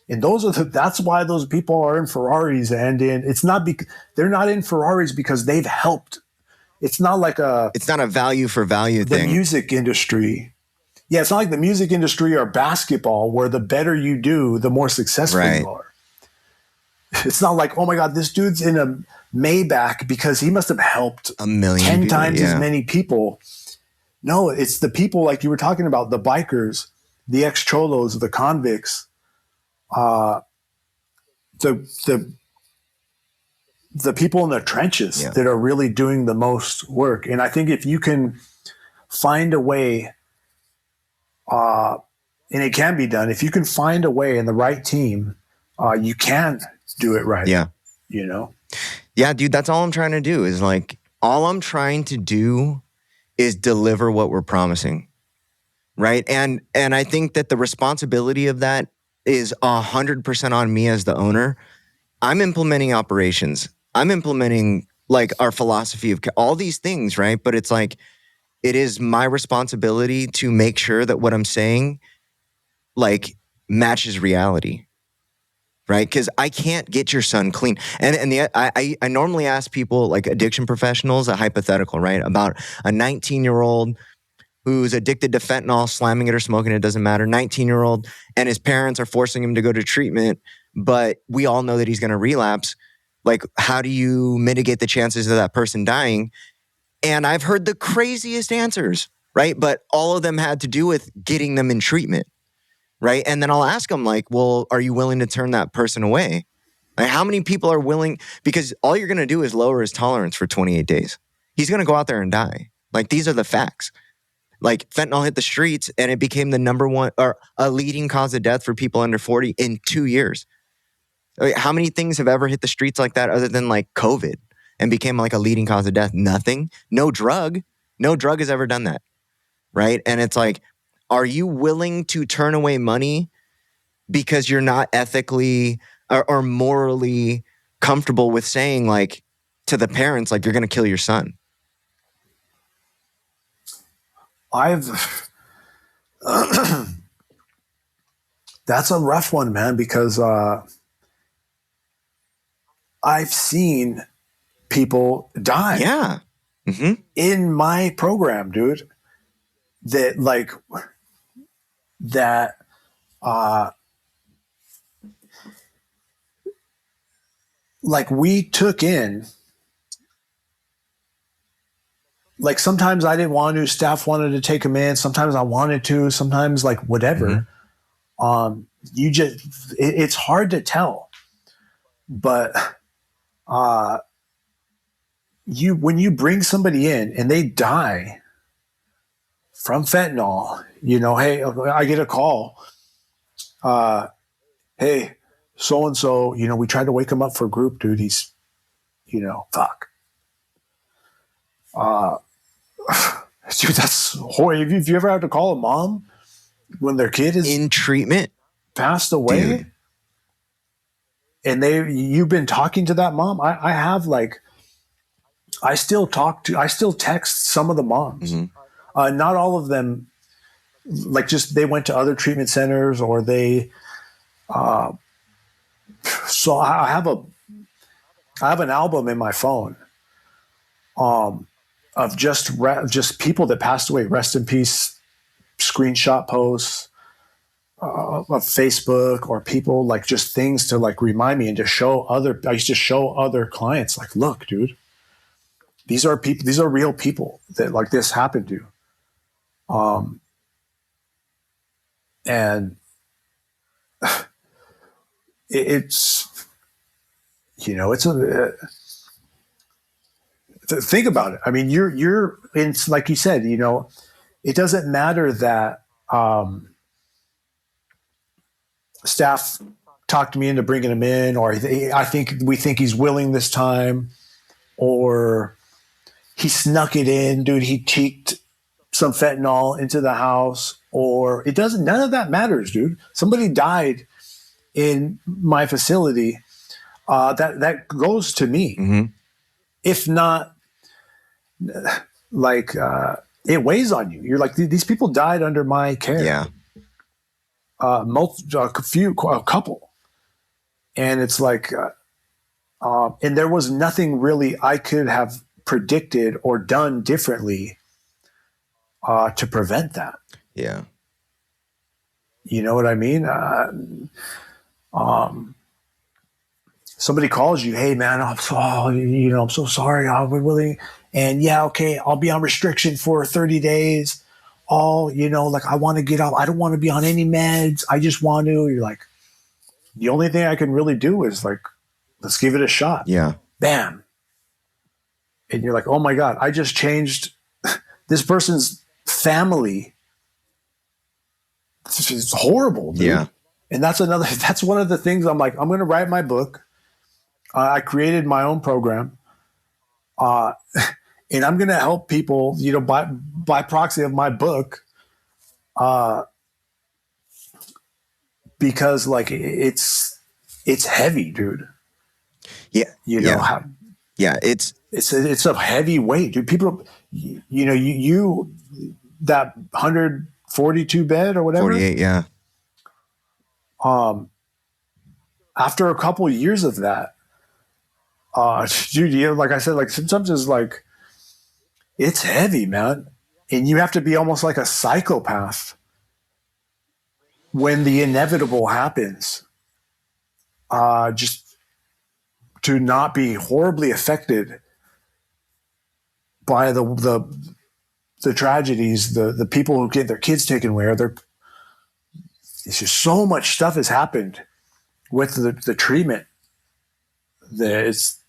And that's why those people are in Ferraris, and they're not in Ferraris because they've helped. It's not like it's not a value for value the thing. music industry. Yeah, it's not like the music industry or basketball where the better you do, the more successful you are. It's not like, oh my God, this dude's in a Maybach because he must have helped 1 million 10 people, times as many people. No, it's the people like you were talking about, the bikers, the ex-cholos, the convicts, the people in the trenches that are really doing the most work. And I think if you can find a way, and it can be done, if you can find a way in the right team, you can do it right. Yeah. Yeah, dude, that's all I'm trying to do is like, all I'm trying to do is deliver what we're promising. Right. And I think that the responsibility of that is 100% on me as the owner. I'm implementing operations. I'm implementing like our philosophy of all these things. Right. But it's like, it is my responsibility to make sure that what I'm saying like matches reality. Right. Because I can't get your son clean. I normally ask people like addiction professionals a hypothetical, right? About a 19-year-old who's addicted to fentanyl, slamming it or smoking it, doesn't matter. 19-year-old, and his parents are forcing him to go to treatment, but we all know that he's going to relapse. Like, how do you mitigate the chances of that person dying? And I've heard the craziest answers, right? But all of them had to do with getting them in treatment, right? And then I'll ask them like, well, are you willing to turn that person away? Like, how many people are willing? Because all you're going to do is lower his tolerance for 28 days. He's going to go out there and die. Like, these are the facts. Like, fentanyl hit the streets and it became the number one or a leading cause of death for people under 40 in 2 years. Like, how many things have ever hit the streets like that other than like COVID and became like a leading cause of death? Nothing. No drug has ever done that. Right. And it's like, are you willing to turn away money because you're not ethically or morally comfortable with saying like to the parents, like, you're going to kill your son? That's a rough one, man, because I've seen people die. Yeah. Mm-hmm. In my program, dude, that we took in like sometimes I didn't want to, staff wanted to take him in. Sometimes I wanted to, sometimes like whatever. It's hard to tell, but when you bring somebody in and they die from fentanyl, hey, I get a call. Hey, so-and-so, we tried to wake him up for group, dude. He's, fuck. Dude, that's horrible. Have you ever had to call a mom when their kid is in treatment, passed away? Dude. And you've been talking to that mom? I have, like, I still text some of the moms. Not all of them, like, just they went to other treatment centers or they, so I have an album in my phone, of just people that passed away, rest in peace, screenshot posts, of Facebook, or people, like, just things to, like, remind me and to I used to show other clients, like, look, dude, these are people, these are real people that, like, this happened to. And it's, think about it. I mean, you're in, like you said, it doesn't matter that, staff talked me into bringing him in, or we think he's willing this time, or he snuck it in, dude. He cheeked some fentanyl into the house, or none of that matters, dude. Somebody died in my facility. That goes to me. If not, like, it weighs on you. You're like, these people died under my care. Yeah. A couple. And it's like, and there was nothing really I could have predicted or done differently to prevent that. Yeah. You know what I mean? Somebody calls you, hey man, I'm so sorry. We're willing. And yeah, okay, I'll be on restriction for 30 days. Like, I want to get off. I don't want to be on any meds. I just want to. You're like, the only thing I can really do is, like, let's give it a shot. Yeah. Bam. And you're like, oh my God, I just changed this person's family. It's horrible, dude. Yeah. And that's one of the things I'm like, I'm going to write my book. I created my own program. And I'm going to help people, by proxy of my book, because, like, it's heavy, dude. Yeah. It's a heavy weight, dude. People, you that 142 bed or whatever. 48. Yeah. After a couple of years of that, dude, like I said, like, sometimes it's like, it's heavy, man. And you have to be almost like a psychopath when the inevitable happens, just to not be horribly affected by the tragedies, the people who get their kids taken away. It's just so much stuff has happened with the treatment that it's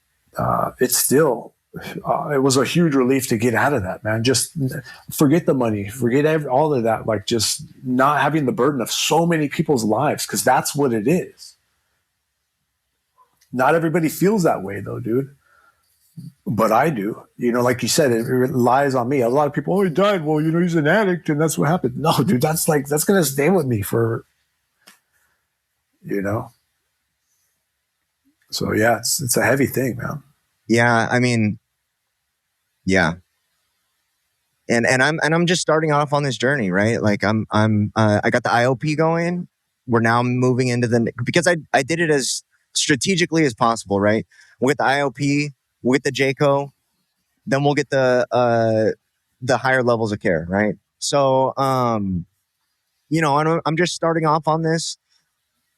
still, it was a huge relief to get out of that, man. Just forget the money, forget all of that. Like, just not having the burden of so many people's lives, because that's what it is. Not everybody feels that way, though, dude. But I do. Like you said, it relies on me. A lot of people, he died. Well, he's an addict, and that's what happened. No, dude, that's going to stay with me for, So yeah, it's a heavy thing, man. Yeah, I mean, yeah. And I'm just starting off on this journey, right? Like, I got the IOP going. We're now moving into because I did it as strategically as possible, right? We'll get the IOP, we'll get the JCO, then we'll get the higher levels of care, right? So, I'm just starting off on this,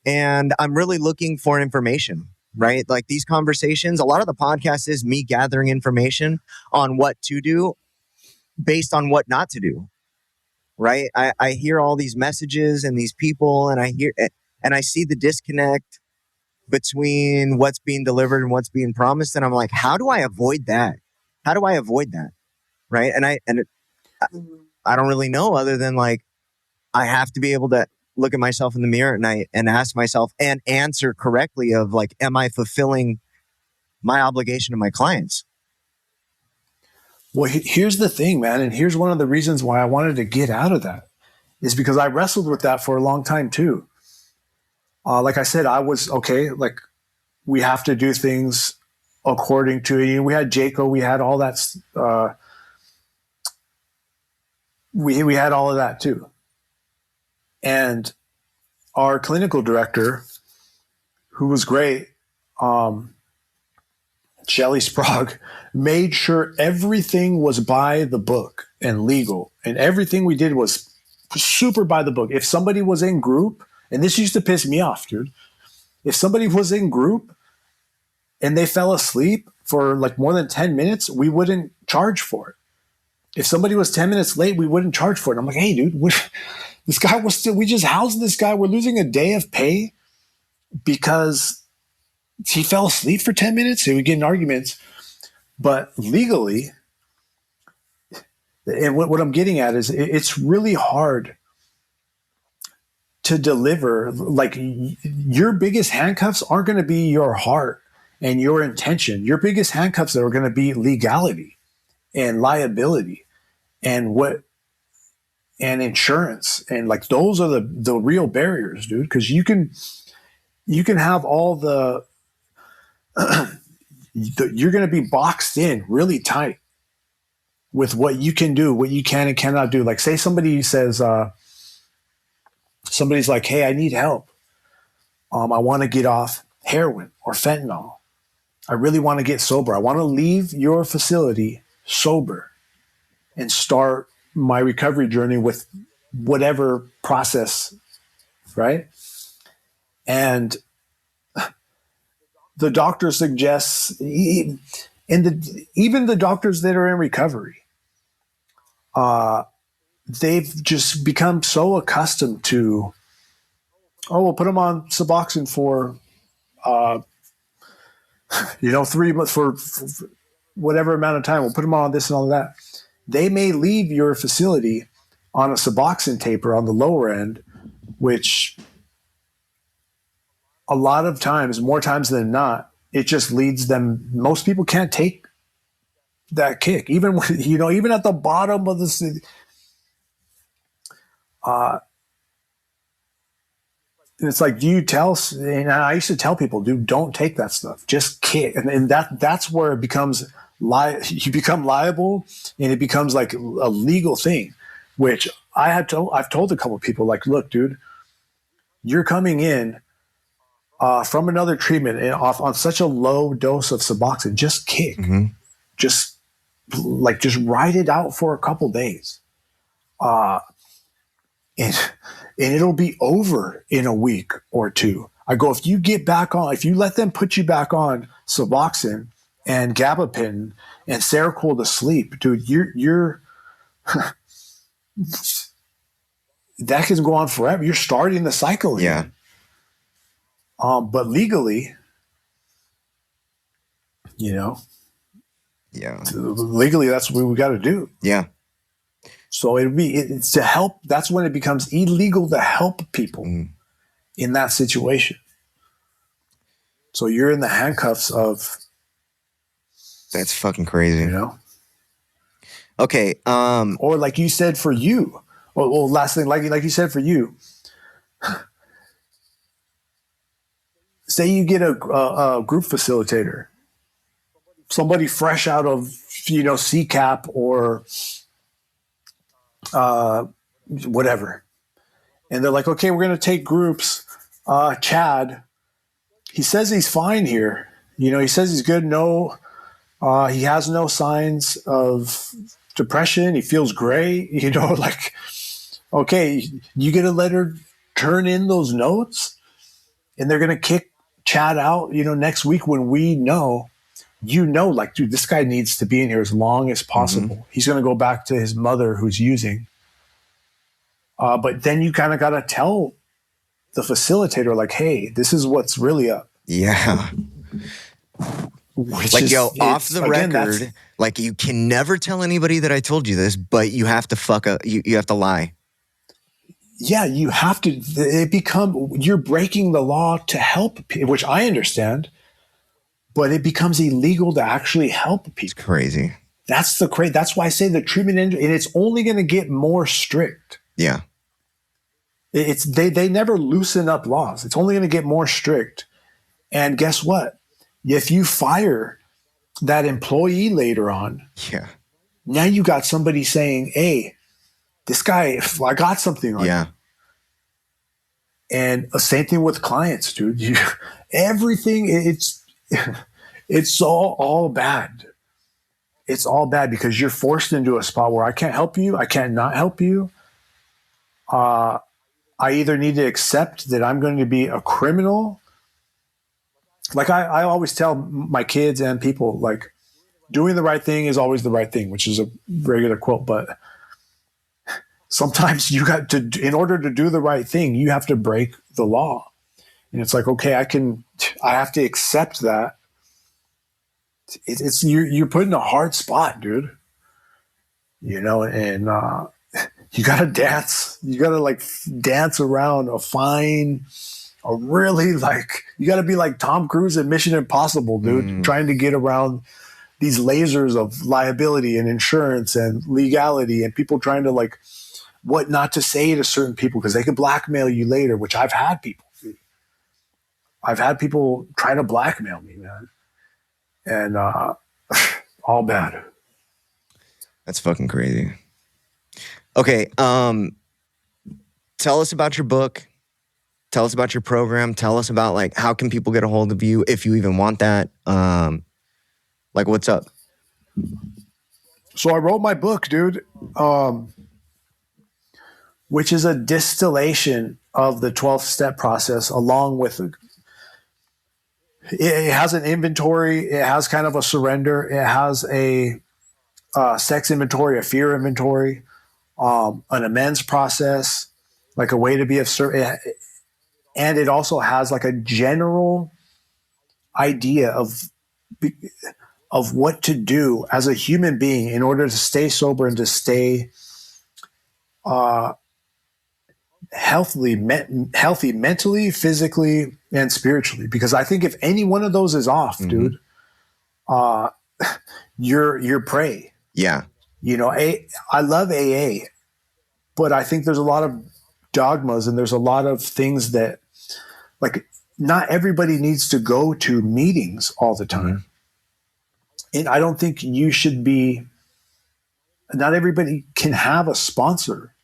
and I'm really looking for information, right? Like, these conversations, a lot of the podcast is me gathering information on what to do. based on what not to do. Right. I hear all these messages and these people, and I see the disconnect between what's being delivered and what's being promised. And I'm like, how do I avoid that? How do I avoid that? Right. I don't really know, other than like, I have to be able to look at myself in the mirror at night and ask myself and answer correctly of like, am I fulfilling my obligation to my clients? Well, here's the thing, man. And here's one of the reasons why I wanted to get out of that is because I wrestled with that for a long time too. Like I said, I was okay. Like, we have to do things according to, you know, we had JACO, we had all that. We had all of that too. And our clinical director, who was great, Shelley Sprague, made sure everything was by the book and legal. And everything we did was super by the book. If somebody was in group, and this used to piss me off, dude. If somebody was in group and they fell asleep for like more than 10 minutes, we wouldn't charge for it. If somebody was 10 minutes late, we wouldn't charge for it. I'm like, hey, dude, this guy was still, we just housed this guy. We're losing a day of pay because he fell asleep for 10 minutes. And we get in arguments. But legally, and what I'm getting at is it's really hard to deliver. Like, your biggest handcuffs aren't going to be your heart and your intention. Your biggest handcuffs are going to be legality and liability and insurance. And like, those are the real barriers, dude. Because you can have all the you're going to be boxed in really tight with what you can do, what you can and cannot do. Like, say somebody says, somebody's like, hey, I need help. I want to get off heroin or fentanyl. I really want to get sober. I want to leave your facility sober and start my recovery journey with whatever process, right? And the doctor suggests, even the doctors that are in recovery, they've just become so accustomed to, we'll put them on Suboxone for, 3 months for whatever amount of time. We'll put them on this and all that. They may leave your facility on a Suboxone taper on the lower end, which a lot of times, more times than not, it just leads them. Most people can't take that kick, even when, even at the bottom of the city. It's like, do you tell? And I used to tell people, dude, don't take that stuff. Just kick, and that's where it becomes you become liable, and it becomes like a legal thing. Which I've told a couple of people, like, look, dude, you're coming in from another treatment and on such a low dose of Suboxone. Just kick, just ride it out for a couple days, and it'll be over in a week or two. I go, if you let them put you back on Suboxone and gabapentin and Seroquel to sleep, dude, you're that can go on forever. You're starting the cycle again. Yeah. But legally, legally, that's what we got to do. Yeah. So it's to help. That's when it becomes illegal to help people in that situation. So you're in the handcuffs of. That's fucking crazy. Okay. Or like you said for you. Well, last thing, like you said for you. Say you get a group facilitator, somebody fresh out of CCAP or whatever, and they're like, okay, we're going to take groups. Chad, he says he's fine here. He says he's good. No, he has no signs of depression. He feels great. Like, okay, you get to let her turn in those notes, and they're going to kick Chad out, next week when we know like, dude, this guy needs to be in here as long as possible. Mm-hmm. He's going to go back to his mother who's using. But then you kind of got to tell the facilitator, like, hey, this is what's really up. Yeah. Like, yo, off the record, like, you can never tell anybody that I told you this, but you have to fuck up. You have to lie. Yeah, you have to. You're breaking the law to help people, which I understand, but it becomes illegal to actually help people. It's crazy. That's why I say the treatment industry, and it's only going to get more strict. Yeah. They never loosen up laws. It's only going to get more strict. And guess what? If you fire that employee later on, yeah, now you got somebody saying, hey, this guy, I got something on yeah. you. And the same thing with clients, dude. Everything, it's all bad. It's all bad because you're forced into a spot where I can't help you. I can't not help you. I either need to accept that I'm going to be a criminal. Like I always tell my kids and people, like, doing the right thing is always the right thing, which is a regular quote. But sometimes you got to, in order to do the right thing, you have to break the law. And it's like, okay, I have to accept that. You're put in a hard spot, dude. You know, and you got to dance. You got to like dance around you got to be like Tom Cruise in Mission Impossible, dude, trying to get around these lasers of liability and insurance and legality and people trying to like what not to say to certain people because they could blackmail you later, which I've had people do. I've had people try to blackmail me, man. And all bad. That's fucking crazy. Okay, tell us about your book. Tell us about your program. Tell us about, like, how can people get a hold of you if you even want that? Like, what's up? So I wrote my book, dude, which is a distillation of the 12-step process along with it has an inventory. It has kind of a surrender. It has a sex inventory, a fear inventory, an amends process, like a way to be of service. And it also has like a general idea of what to do as a human being in order to stay sober and to stay healthy mentally, physically, and spiritually. Because I think if any one of those is off, dude, you're prey. Yeah. You know, I love AA, but I think there's a lot of dogmas and there's a lot of things that, like, not everybody needs to go to meetings all the time. And I don't think you should be, not everybody can have a sponsor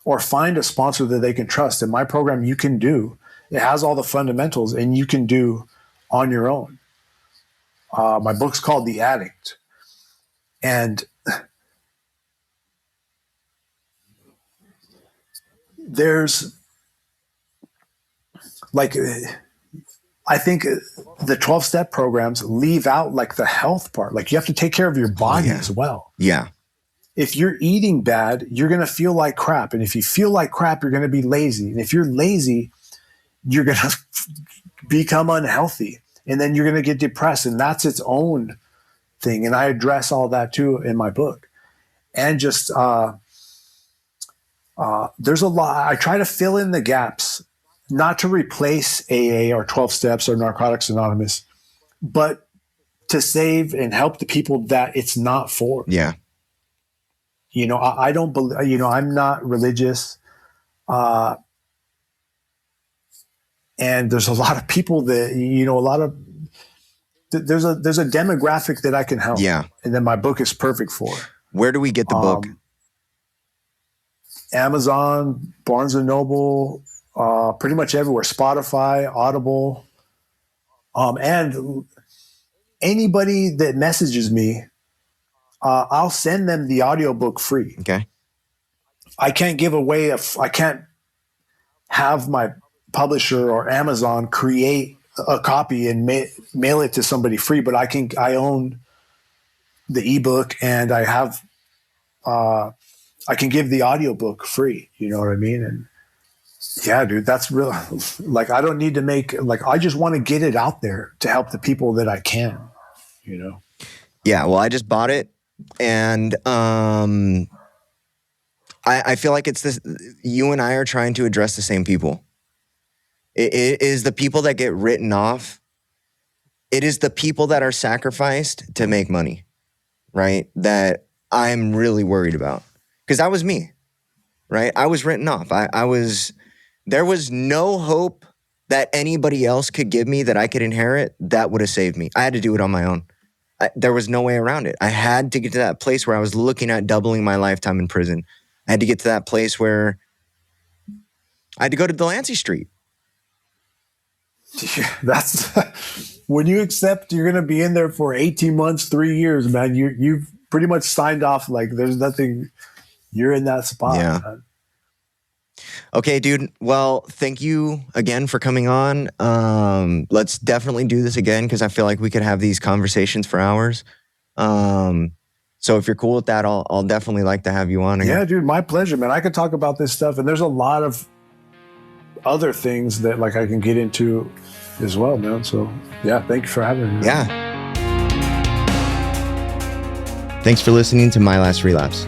or find a sponsor that they can trust. In my program, you can do. It has all the fundamentals and you can do on your own. My book's called The Addict. And there's, like, I think the 12-step programs leave out like the health part. Like, you have to take care of your body as well. Yeah. If you're eating bad, you're going to feel like crap. And if you feel like crap, you're going to be lazy. And if you're lazy, you're going to become unhealthy. And then you're going to get depressed. And that's its own thing. And I address all that too in my book. And just, there's a lot. I try to fill in the gaps. Not to replace AA or 12 steps or Narcotics Anonymous, but to save and help the people that it's not for. Yeah. You know, I don't believe, you know, I'm not religious. And there's a lot of people that, you know, there's a demographic that I can help. Yeah. And then my book is perfect for. Where do we get the book? Amazon, Barnes & Noble, pretty much everywhere. Spotify, Audible, and anybody that messages me, I'll send them the audiobook free. Okay. I can't give away I can't have my publisher or Amazon create a copy and mail it to somebody free, but I own the ebook, and I have, I can give the audiobook free. You know what I mean? And yeah, dude, that's real. Like, I don't need to make, like, I just want to get it out there to help the people that I can, you know? Yeah. Well, I just bought it, and I feel like it's this, you and I are trying to address the same people. It is the people that get written off. It is the people that are sacrificed to make money, right? That I'm really worried about. Because that was me, right? I was written off. There was no hope that anybody else could give me that I could inherit that would have saved me. I had to do it on my own. There was no way around it. I had to get to that place where I was looking at doubling my lifetime in prison. I had to get to that place where I had to go to Delancey Street. Yeah, that's when you accept you're going to be in there for 18 months, 3 years, man. You've pretty much signed off. Like, there's nothing. You're in that spot. Yeah. Man. Okay, dude. Well, thank you again for coming on. Let's definitely do this again, because I feel like we could have these conversations for hours. So if you're cool with that, I'll definitely like to have you on again. Yeah, dude, my pleasure, man. I could talk about this stuff, and there's a lot of other things that, like, I can get into as well, man. So yeah, thank you for having me. Yeah. Thanks for listening to My Last Relapse.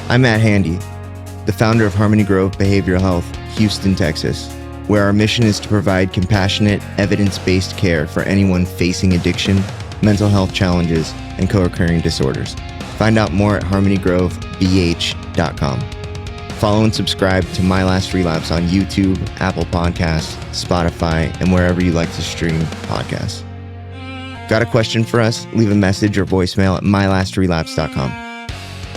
I'm Matt Handy, the founder of Harmony Grove Behavioral Health, Houston, Texas, where our mission is to provide compassionate, evidence-based care for anyone facing addiction, mental health challenges, and co-occurring disorders. Find out more at harmonygrovebh.com. Follow and subscribe to My Last Relapse on YouTube, Apple Podcasts, Spotify, and wherever you like to stream podcasts. Got a question for us? Leave a message or voicemail at mylastrelapse.com.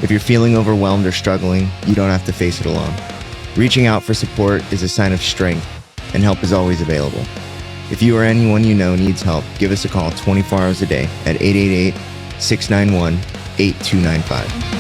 If you're feeling overwhelmed or struggling, you don't have to face it alone. Reaching out for support is a sign of strength, and help is always available. If you or anyone you know needs help, give us a call 24 hours a day at 888-691-8295.